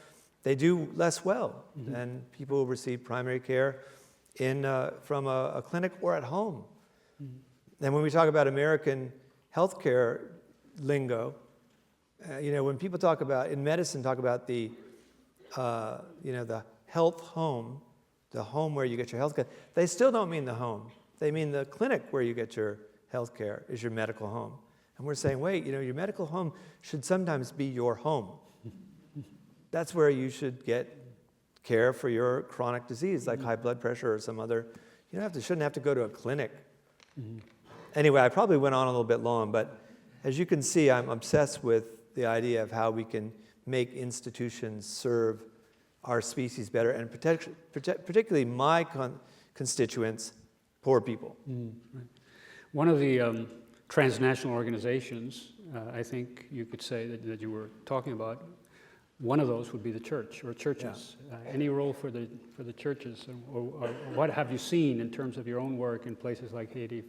they do less well than people who receive primary care from a clinic or at home. And when we talk about American healthcare lingo, when people talk about, in medicine, talk about the health home, the home where you get your health care, they still don't mean the home. They mean the clinic where you get your health care is your medical home. And we're saying, wait, your medical home should sometimes be your home. That's where you should get care for your chronic disease, like high blood pressure or some other. Shouldn't have to go to a clinic. Anyway, I probably went on a little bit long, but as you can see, I'm obsessed with the idea of how we can make institutions serve our species better, and particularly my constituents, poor people. Right. One of the transnational organizations, I think you could say that you were talking about, one of those would be the church or churches. Yeah. Any role for the churches, or what have you seen in terms of your own work in places like Haiti?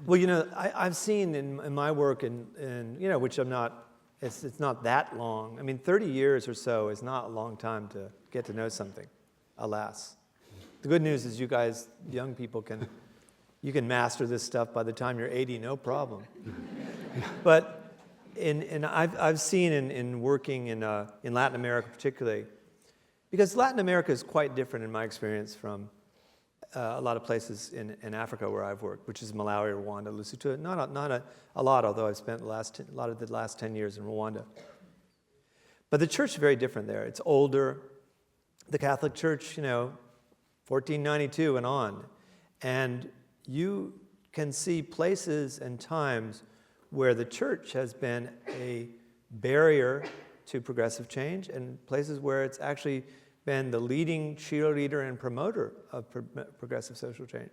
Well, I've seen in my work, which I'm not. It's not that long. I mean, 30 years or so is not a long time to get to know something, alas. The good news is you guys, young people, you can master this stuff by the time you're 80, no problem. But I've seen in working in Latin America particularly, because Latin America is quite different in my experience from a lot of places in Africa where I've worked, which is Malawi, Rwanda, Lesotho. Not a lot, although I've spent a lot of the last 10 years in Rwanda. But the church is very different there. It's older. The Catholic Church, 1492 and on. And you can see places and times where the church has been a barrier to progressive change, and places where it's actually been the leading cheerleader and promoter of progressive social change.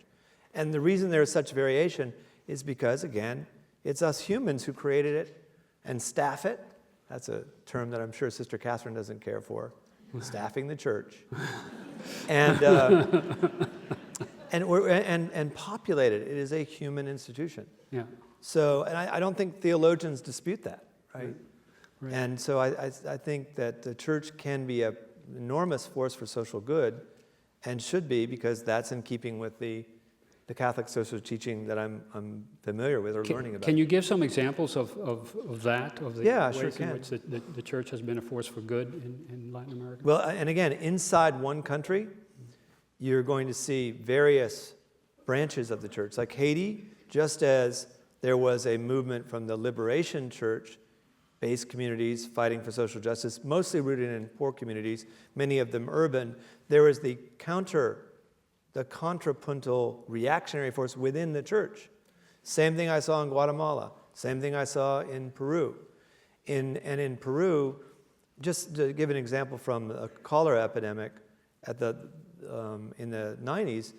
And the reason there's such variation is because, again, It's us humans who created it and staff it. That's a term that I'm sure Sister Catherine doesn't care for, staffing the church. And populate it. It is a human institution. Yeah. So, and I don't think theologians dispute that, right? Right. And so I think that the church can be an enormous force for social good, and should be, because that's in keeping with the Catholic social teaching that I'm familiar with or learning about. Can you give some examples of that, of the Yeah, ways sure in can. which the church has been a force for good in Latin America? Well, and again, inside one country, you're going to see various branches of the church. Like Haiti, just as there was a movement from the Liberation Church-based communities fighting for social justice, mostly rooted in poor communities, many of them urban, there was the contrapuntal reactionary force within the church. Same thing I saw in Guatemala, same thing I saw in Peru. In Peru, just to give an example from a cholera epidemic in the 90s,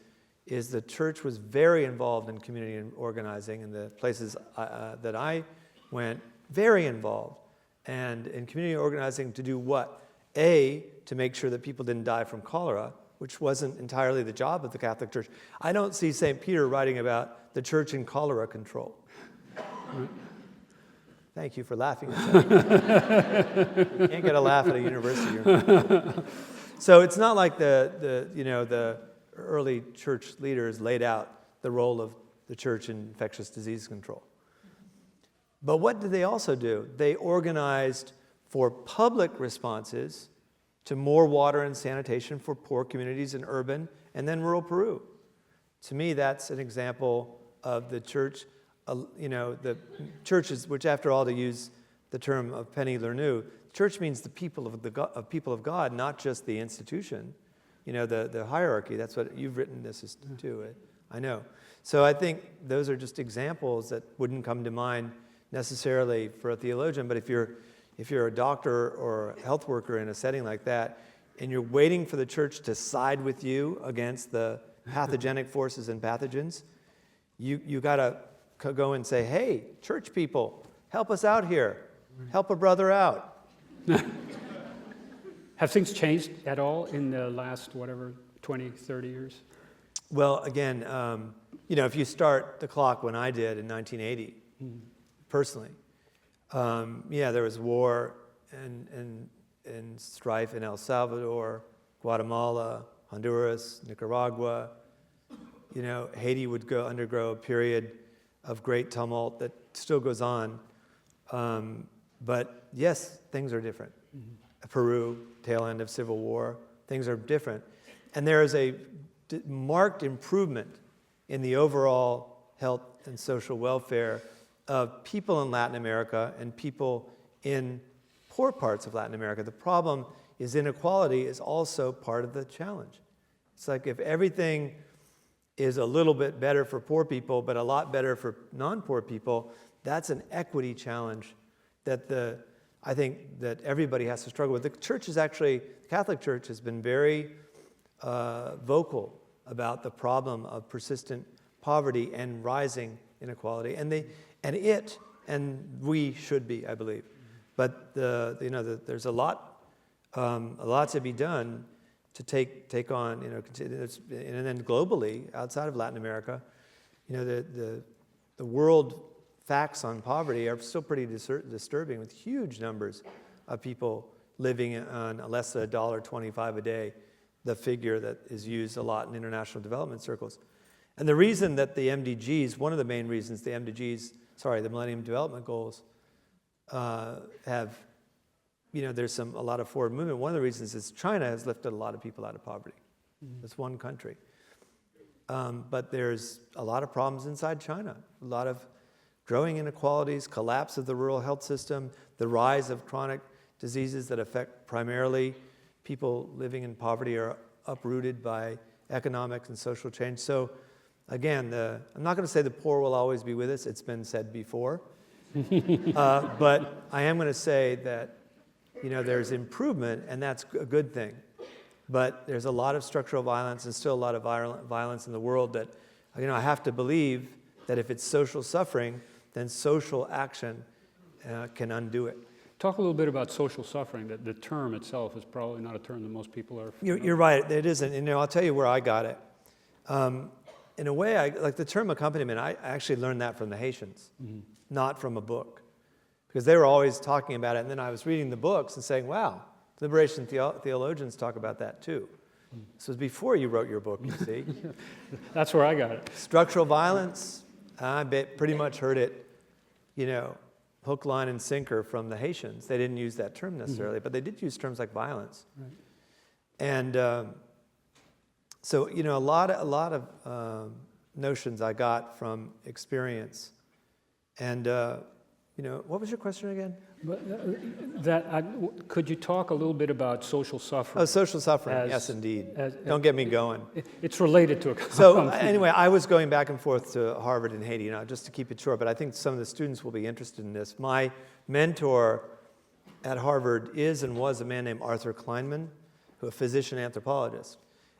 is the church was very involved in community organizing in the places that I went, very involved. And in community organizing to do what? A, to make sure that people didn't die from cholera, which wasn't entirely the job of the Catholic Church. I don't see St. Peter writing about the church in cholera control. Thank you for laughing at that. You can't get a laugh at a university. So it's not like the early church leaders laid out the role of the church in infectious disease control. But what did they also do? They organized for public responses to more water and sanitation for poor communities in urban and then rural Peru. To me, that's an example of the church, the churches, which after all, to use the term of Penny Lernoux, church means the people of God, not just the institution, the hierarchy. That's what you've written this as too, I know. So I think those are just examples that wouldn't come to mind necessarily for a theologian, but if you're a doctor or a health worker in a setting like that, and you're waiting for the church to side with you against the pathogenic forces and pathogens, you got to go and say, hey, church people, help us out here. Help a brother out. Have things changed at all in the last, 20, 30 years? Well, again, if you start the clock when I did in 1980, personally, there was war and strife in El Salvador, Guatemala, Honduras, Nicaragua. Haiti would undergo a period of great tumult that still goes on. But yes, things are different. Peru, tail end of civil war, things are different. And there is a marked improvement in the overall health and social welfare of people in Latin America and people in poor parts of Latin America. The problem is inequality is also part of the challenge. It's like if everything is a little bit better for poor people, but a lot better for non-poor people, that's an equity challenge that I think that everybody has to struggle with. The Catholic Church has been very vocal about the problem of persistent poverty and rising inequality, and we should be, I believe. But there's a lot to be done to take on, and then globally, outside of Latin America, the world facts on poverty are still pretty disturbing, with huge numbers of people living on less than $1.25 a day, the figure that is used a lot in international development circles. And the reason that the MDGs, one of the main reasons the Millennium Development Goals have, there's a lot of forward movement. One of the reasons is China has lifted a lot of people out of poverty. It's one country. But there's a lot of problems inside China, a lot of growing inequalities, collapse of the rural health system, the rise of chronic diseases that affect primarily people living in poverty are uprooted by economic and social change. So again, I'm not going to say the poor will always be with us. It's been said before. But I am going to say that there's improvement, and that's a good thing. But there's a lot of structural violence and still a lot of violence in the world that I have to believe that if it's social suffering, then social action can undo it. Talk a little bit about social suffering. The term itself is probably not a term that most people are familiar with. You're right, it isn't. And I'll tell you where I got it. In a way, like the term accompaniment, I actually learned that from the Haitians, not from a book. Because they were always talking about it, and then I was reading the books and saying, wow, liberation theologians talk about that too. This was before you wrote your book, you see. That's where I got it. Structural violence, I pretty much heard it, hook, line, and sinker from the Haitians. They didn't use that term necessarily, but they did use terms like violence. Right. And so, a lot of notions I got from experience. And, what was your question again? Could you talk a little bit about social suffering? Oh, social suffering, yes, indeed. Don't get me going. It's related to So anyway, I was going back and forth to Harvard and Haiti, just to keep it short, but I think some of the students will be interested in this. My mentor at Harvard is and was a man named Arthur Kleinman, who a physician anthropologist.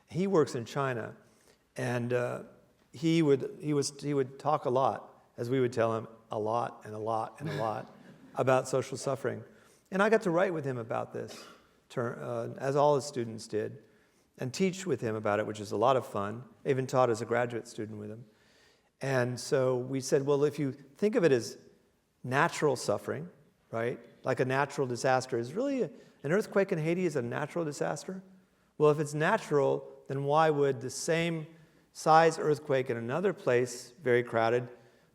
He works in China, and he would talk a lot, as we would tell him, a lot and a lot and a lot about social suffering. And I got to write with him about this, as all his students did, and teach with him about it, which is a lot of fun. I even taught as a graduate student with him. And so we said, well, if you think of it as natural suffering, right, like a natural disaster, is really an earthquake in Haiti is a natural disaster? Well, if it's natural, then why would the same size earthquake in another place, very crowded,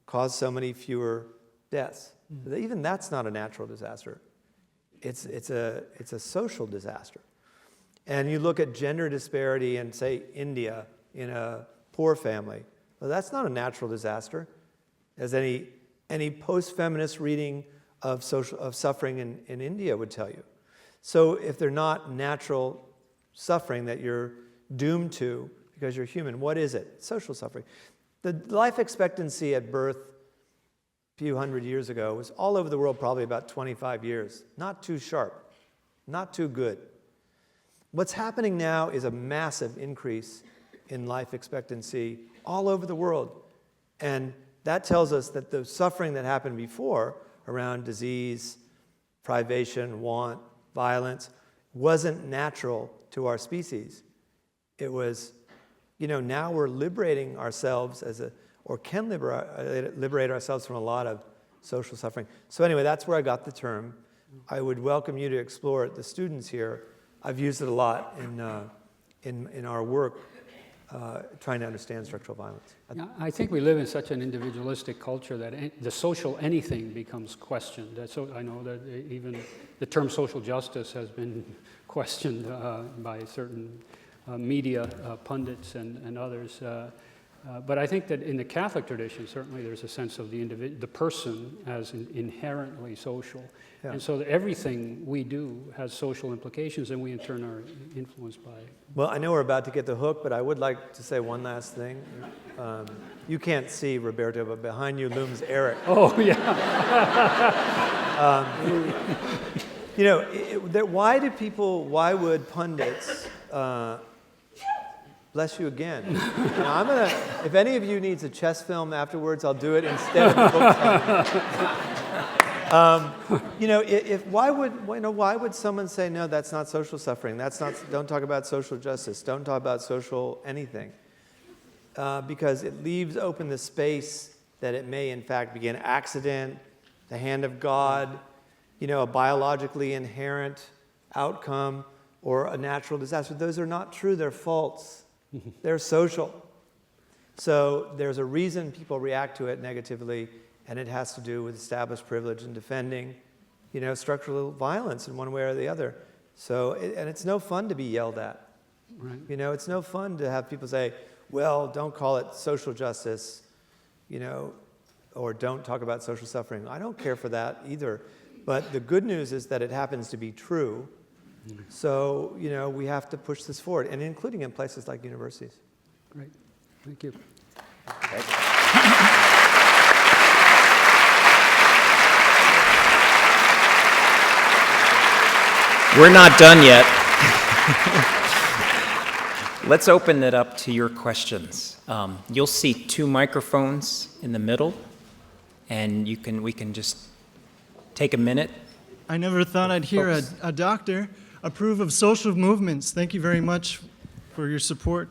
cause so many fewer deaths? Even that's not a natural disaster. It's a social disaster. And you look at gender disparity in, say, India, in a poor family. Well, that's not a natural disaster, as any post-feminist reading of suffering in India would tell you. So if they're not natural suffering that you're doomed to because you're human, what is it? Social suffering. The life expectancy at birth few hundred years ago was all over the world probably about 25 years. Not too sharp, not too good. What's happening now is a massive increase in life expectancy all over the world. And that tells us that the suffering that happened before around disease, privation, want, violence, wasn't natural to our species. It was, now we're liberating ourselves or can liberate ourselves from a lot of social suffering. So anyway, that's where I got the term. I would welcome you to explore it. The students here, I've used it a lot in our work trying to understand structural violence. I think we live in such an individualistic culture that the social anything becomes questioned. So I know that even the term social justice has been questioned by certain media pundits and others. But I think that in the Catholic tradition, certainly there's a sense of the person as inherently social. Yeah. And so that everything we do has social implications, and we in turn are influenced by it. Well, I know we're about to get the hook, but I would like to say one last thing. You can't see Roberto, but behind you looms Eric. Oh, yeah. Why would pundits... Bless you again. Now if any of you needs a chess film afterwards, I'll do it instead of book. Why would someone say, no, that's not social suffering, don't talk about social justice, don't talk about social anything? Because it leaves open the space that it may in fact be an accident, the hand of God, a biologically inherent outcome, or a natural disaster. Those are not true, they're false. They're social. So there's a reason people react to it negatively, and it has to do with established privilege and defending, structural violence in one way or the other. So, and it's no fun to be yelled at. Right. It's no fun to have people say, well, don't call it social justice, or don't talk about social suffering. I don't care for that either. But the good news is that it happens to be true. So, we have to push this forward, and including in places like universities. Great. Thank you. Okay. We're not done yet. Let's open it up to your questions. You'll see two microphones in the middle, and we can just take a minute. I never thought I'd hear a doctor approve of social movements. Thank you very much for your support.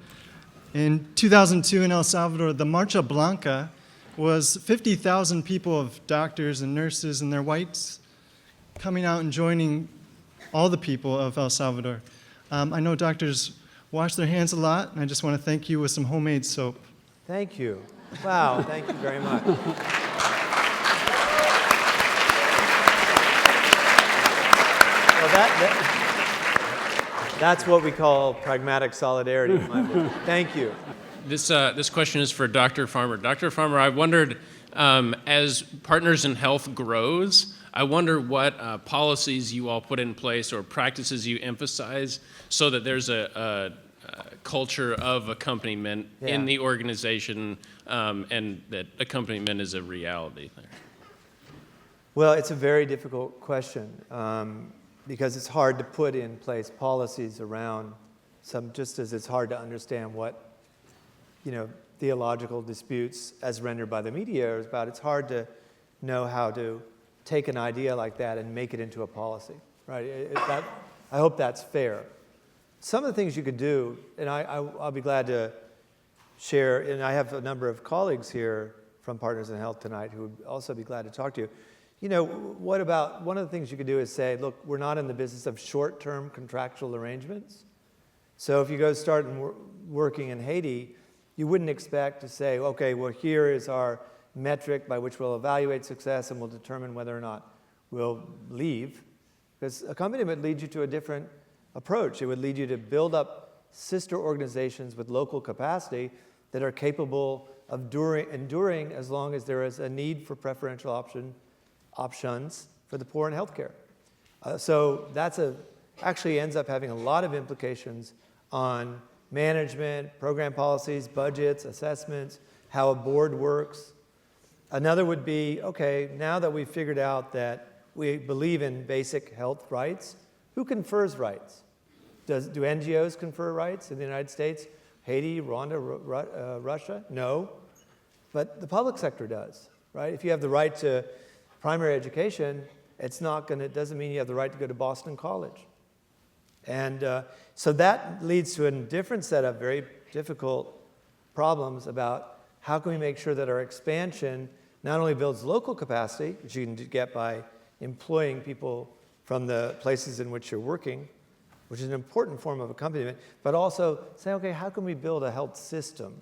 In 2002 in El Salvador, the Marcha Blanca was 50,000 people of doctors and nurses and their whites coming out and joining all the people of El Salvador. I know doctors wash their hands a lot, and I just want to thank you with some homemade soap. Thank you. Wow, thank you very much. Well, that's what we call pragmatic solidarity in my book. Thank you. This question is for Dr. Farmer. Dr. Farmer, I wondered, as Partners in Health grows, I wonder what policies you all put in place or practices you emphasize so that there's a culture of accompaniment in the organization, and that accompaniment is a reality there. Well, it's a very difficult question because it's hard to put in place policies around some, just as it's hard to understand what, theological disputes as rendered by the media is about. It's hard to know how to take an idea like that and make it into a policy, right? I hope that's fair. Some of the things you could do, and I'll be glad to share, and I have a number of colleagues here from Partners in Health tonight who would also be glad to talk to you. One of the things you could do is say, look, we're not in the business of short-term contractual arrangements. So if you go start working in Haiti, you wouldn't expect to say, okay, well, here is our metric by which we'll evaluate success and we'll determine whether or not we'll leave. Because accompaniment leads you to a different approach. It would lead you to build up sister organizations with local capacity that are capable of enduring as long as there is a need for preferential options for the poor in healthcare. So that's actually ends up having a lot of implications on management, program policies, budgets, assessments, how a board works. Another would be, okay, now that we've figured out that we believe in basic health rights, who confers rights? Do NGOs confer rights in the United States, Haiti, Rwanda, Russia? No. But the public sector does, right? If you have the right to primary education, it doesn't mean you have the right to go to Boston College. And so that leads to a different set of very difficult problems about how can we make sure that our expansion not only builds local capacity, which you can get by employing people from the places in which you're working, which is an important form of accompaniment, but also say, okay, how can we build a health system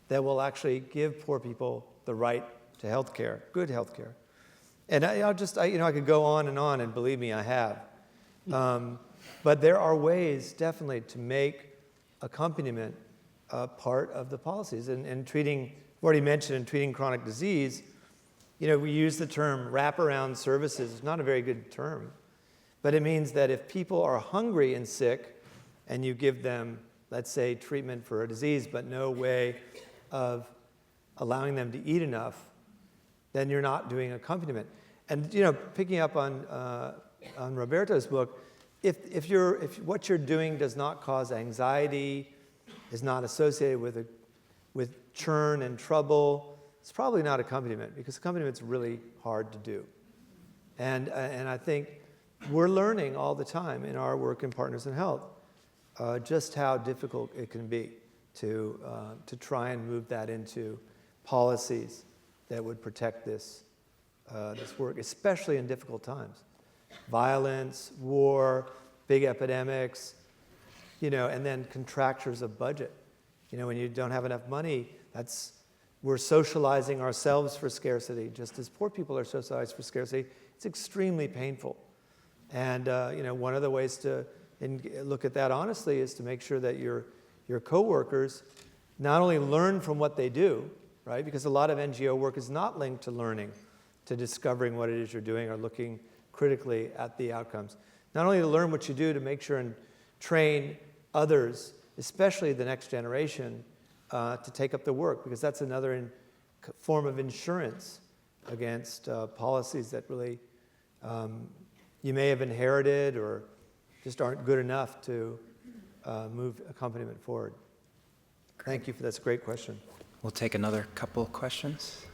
that will actually give poor people the right to health care, good health care? And I could go on, and believe me, I have. But there are ways, definitely, to make accompaniment part of the policies. And treating, I've already mentioned, in treating chronic disease, we use the term wraparound services. It's not a very good term. But it means that if people are hungry and sick, and you give them, let's say, treatment for a disease, but no way of allowing them to eat enough, then you're not doing accompaniment. And picking up on Roberto's book, if what you're doing does not cause anxiety, is not associated with churn and trouble, it's probably not accompaniment, because accompaniment is really hard to do. And I think we're learning all the time in our work in Partners in Health just how difficult it can be to try and move that into policies that would protect this work, especially in difficult times. Violence, war, big epidemics, and then contractures of budget. When you don't have enough money, we're socializing ourselves for scarcity, just as poor people are socialized for scarcity. It's extremely painful. And one of the ways to look at that honestly is to make sure that your coworkers not only learn from what they do, right? Because a lot of NGO work is not linked to learning, to discovering what it is you're doing or looking critically at the outcomes. Not only to learn what you do, to make sure and train others, especially the next generation, to take up the work, because that's another form of insurance against policies that really you may have inherited or just aren't good enough to move accompaniment forward. Thank you for that's a great question. We'll take another couple questions.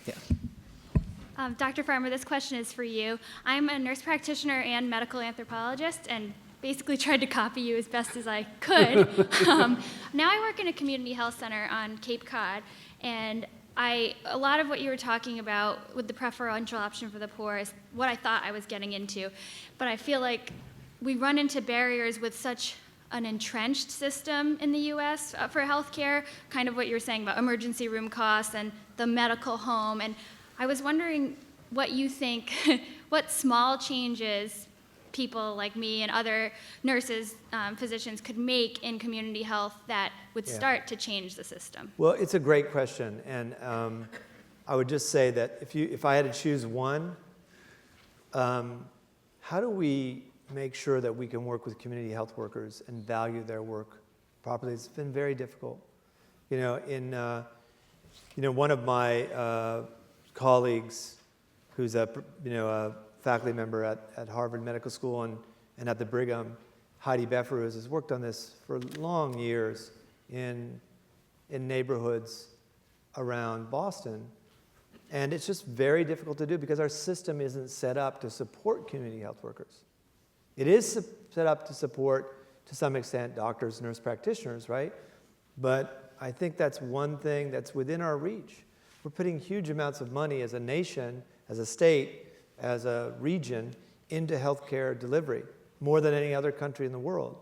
Yeah. Dr. Farmer, this question is for you. I'm a nurse practitioner and medical anthropologist, and basically tried to copy you as best as I could. Now I work in a community health center on Cape Cod, and a lot of what you were talking about with the preferential option for the poor is what I thought I was getting into. But I feel like we run into barriers with such an entrenched system in the U.S. For healthcare, kind of what you were saying about emergency room costs and the medical home. And I was wondering what you think, what small changes people like me and other nurses, physicians could make in community health that would start to change the system. Well, it's a great question, and I would just say that if I had to choose one, how do we make sure that we can work with community health workers and value their work properly? It's been very difficult. One of my colleagues, who's a faculty member at Harvard Medical School and at the Brigham, Heidi Befferus, has worked on this for long years in neighborhoods around Boston. And it's just very difficult to do because our system isn't set up to support community health workers. It is set up to support, to some extent, doctors, nurse practitioners, right? But I think that's one thing that's within our reach. We're putting huge amounts of money as a nation, as a state, as a region into healthcare delivery, more than any other country in the world.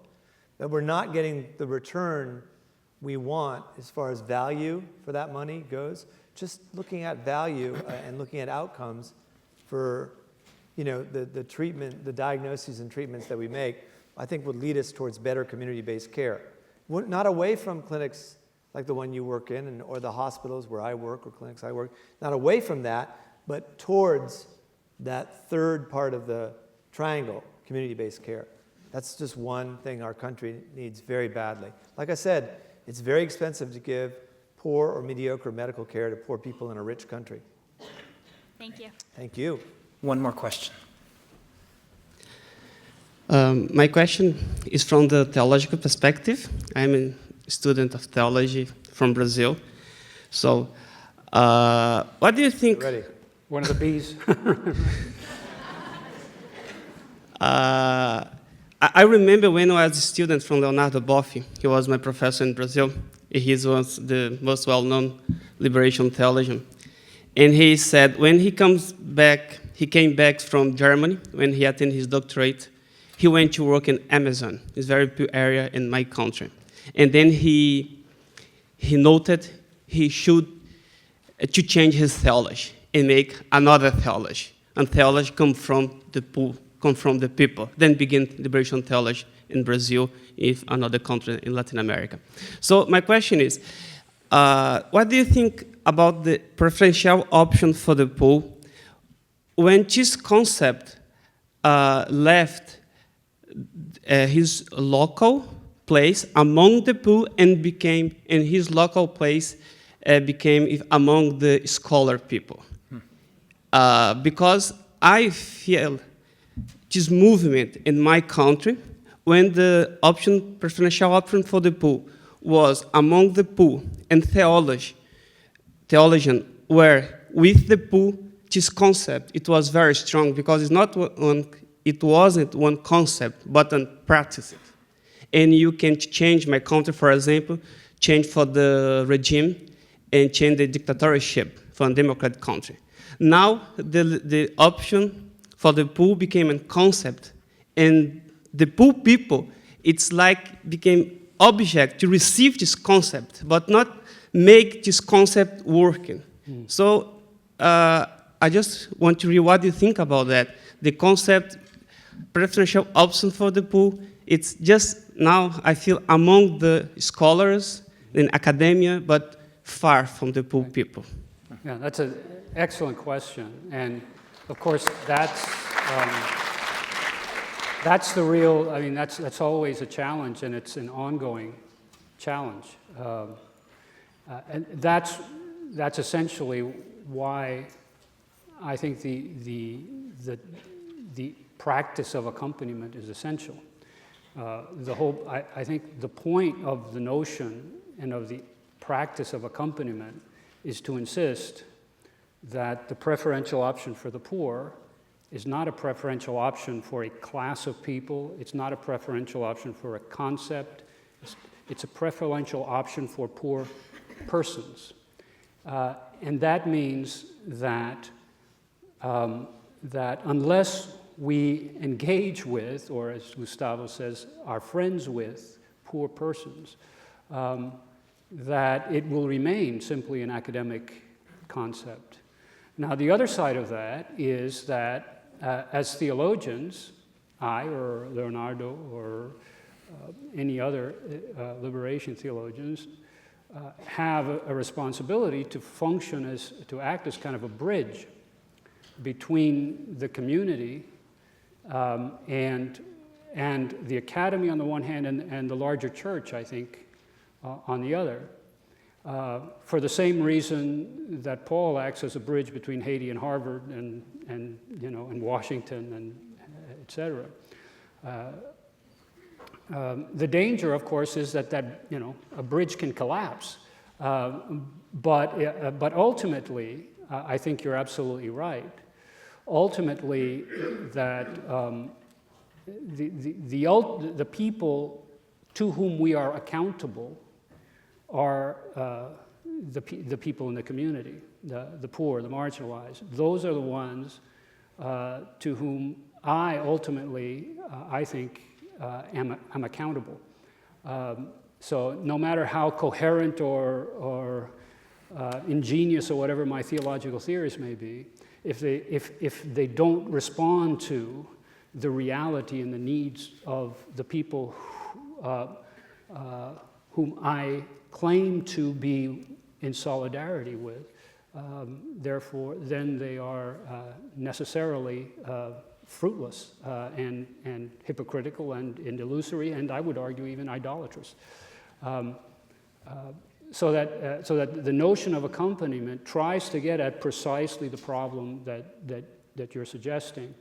But we're not getting the return we want as far as value for that money goes. Just looking at value and looking at outcomes for the treatment, the diagnoses and treatments that we make, I think would lead us towards better community-based care. Not away from clinics like the one you work in or the hospitals where I work or clinics I work, not away from that, but towards that third part of the triangle, community-based care. That's just one thing our country needs very badly. Like I said, it's very expensive to give poor or mediocre medical care to poor people in a rich country. Thank you. Thank you. One more question. My question is from the theological perspective. I'm a student of theology from Brazil. So, what do you think? Ready. One of the B's. I remember when I was a student from Leonardo Boff. He was my professor in Brazil. He was the most well-known liberation theologian. And he said when he came back from Germany, when he attended his doctorate, he went to work in Amazon. It's a very poor area in my country. And then he noted he should to change his theology and make another theology. And theology come from the poor, come from the people. Then begin liberation theology in Brazil, if another country in Latin America. So my question is, what do you think about the preferential option for the poor when this concept left his local place among the poor and became, in his local place, became among the scholar people? Because I feel this movement in my country, when the preferential option for the poor was among the poor and theologians were with the poor, this concept, it was very strong because it wasn't one concept, but on practices. And you can change my country, for example, change for the regime and change the dictatorship for a democratic country. Now, the option for the poor became a concept, and the poor people, it's like became object to receive this concept, but not make this concept working. So I just want to read what you think about that. The concept, preferential option for the poor, it's just now, I feel, among the scholars in academia, but far from the poor people. Yeah, that's an excellent question. And of course, that's the real, I mean, that's always a challenge, and it's an ongoing challenge. And that's essentially why I think the practice of accompaniment is essential. I think the point of the notion and of the practice of accompaniment is to insist that the preferential option for the poor is not a preferential option for a class of people. It's not a preferential option for a concept. It's a preferential option for poor persons. And that means that, that unless we engage with, or as Gustavo says, are friends with poor persons, that it will remain simply an academic concept. Now, the other side of that is that as theologians, I or Leonardo or any other liberation theologians have a responsibility to function to act as kind of a bridge between the community and the academy on the one hand and the larger church, I think, on the other. For the same reason that Paul acts as a bridge between Haiti and Harvard and Washington and et cetera. The danger, of course, is that a bridge can collapse. But ultimately, I think you're absolutely right. Ultimately, that the people to whom we are accountable are the people in the community, the poor, the marginalized. Those are the ones to whom I ultimately, I think, am accountable. So no matter how coherent or ingenious or whatever my theological theories may be, if they don't respond to the reality and the needs of the people whom I claim to be in solidarity with, therefore, then they are necessarily fruitless and hypocritical and illusory, and I would argue even idolatrous. So that the notion of accompaniment tries to get at precisely the problem that you're suggesting,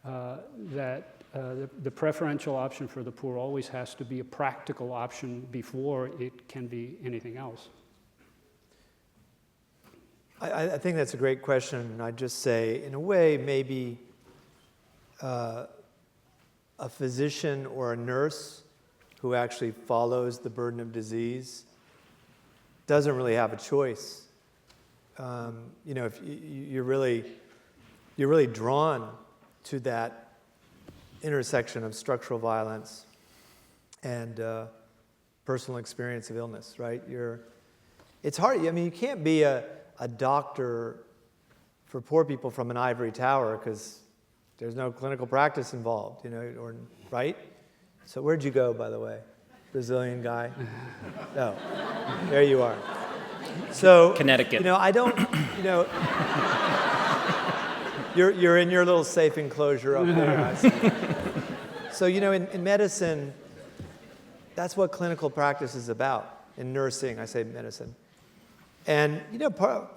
that the preferential option for the poor always has to be a practical option before it can be anything else. I think that's a great question, and I'd just say, in a way, maybe a physician or a nurse who actually follows the burden of disease doesn't really have a choice. If you're really drawn to that intersection of structural violence and personal experience of illness, right? It's hard. I mean, you can't be a doctor for poor people from an ivory tower because there's no clinical practice involved, right? So where'd you go, by the way? Brazilian guy? No, there you are. So Connecticut. I don't, you're in your little safe enclosure up there. I see. So in medicine, that's what clinical practice is about. In nursing, I say medicine. And,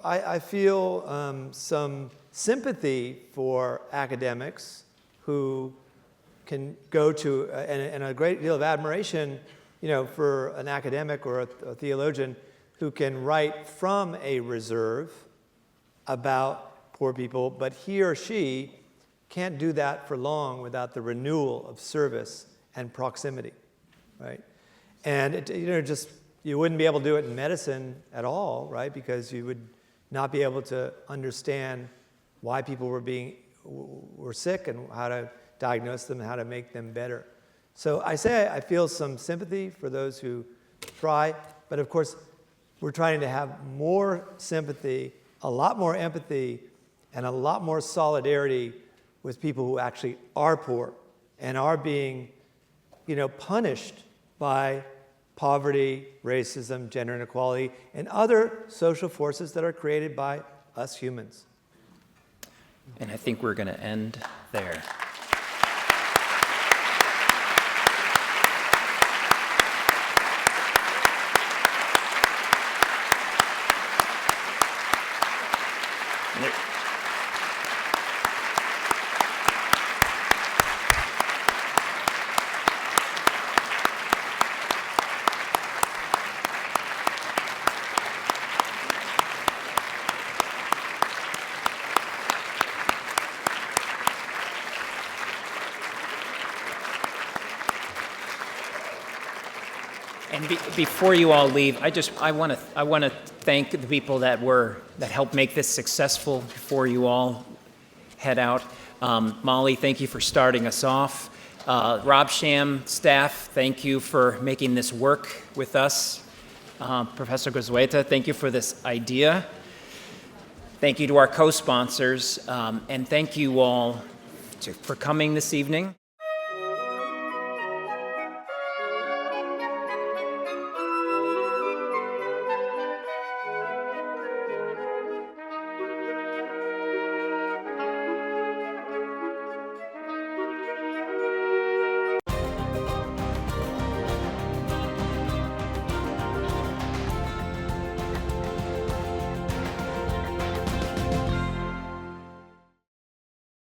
I feel some sympathy for academics who can go to, and a great deal of admiration, for an academic or a theologian who can write from a reserve about poor people, but he or she can't do that for long without the renewal of service and proximity, right? And, you wouldn't be able to do it in medicine at all, right? Because you would not be able to understand why people were sick and how to diagnose them and how to make them better. So I feel some sympathy for those who try, but of course, we're trying to have more sympathy, a lot more empathy, and a lot more solidarity with people who actually are poor and are being, punished by poverty, racism, gender inequality, and other social forces that are created by us humans. And I think we're going to end there. And before you all leave, I want to thank the people that helped make this successful before you all head out. Molly, thank you for starting us off. Rob Sham staff, thank you for making this work with us. Professor Goizueta, thank you for this idea. Thank you to our co-sponsors, and thank you all for coming this evening.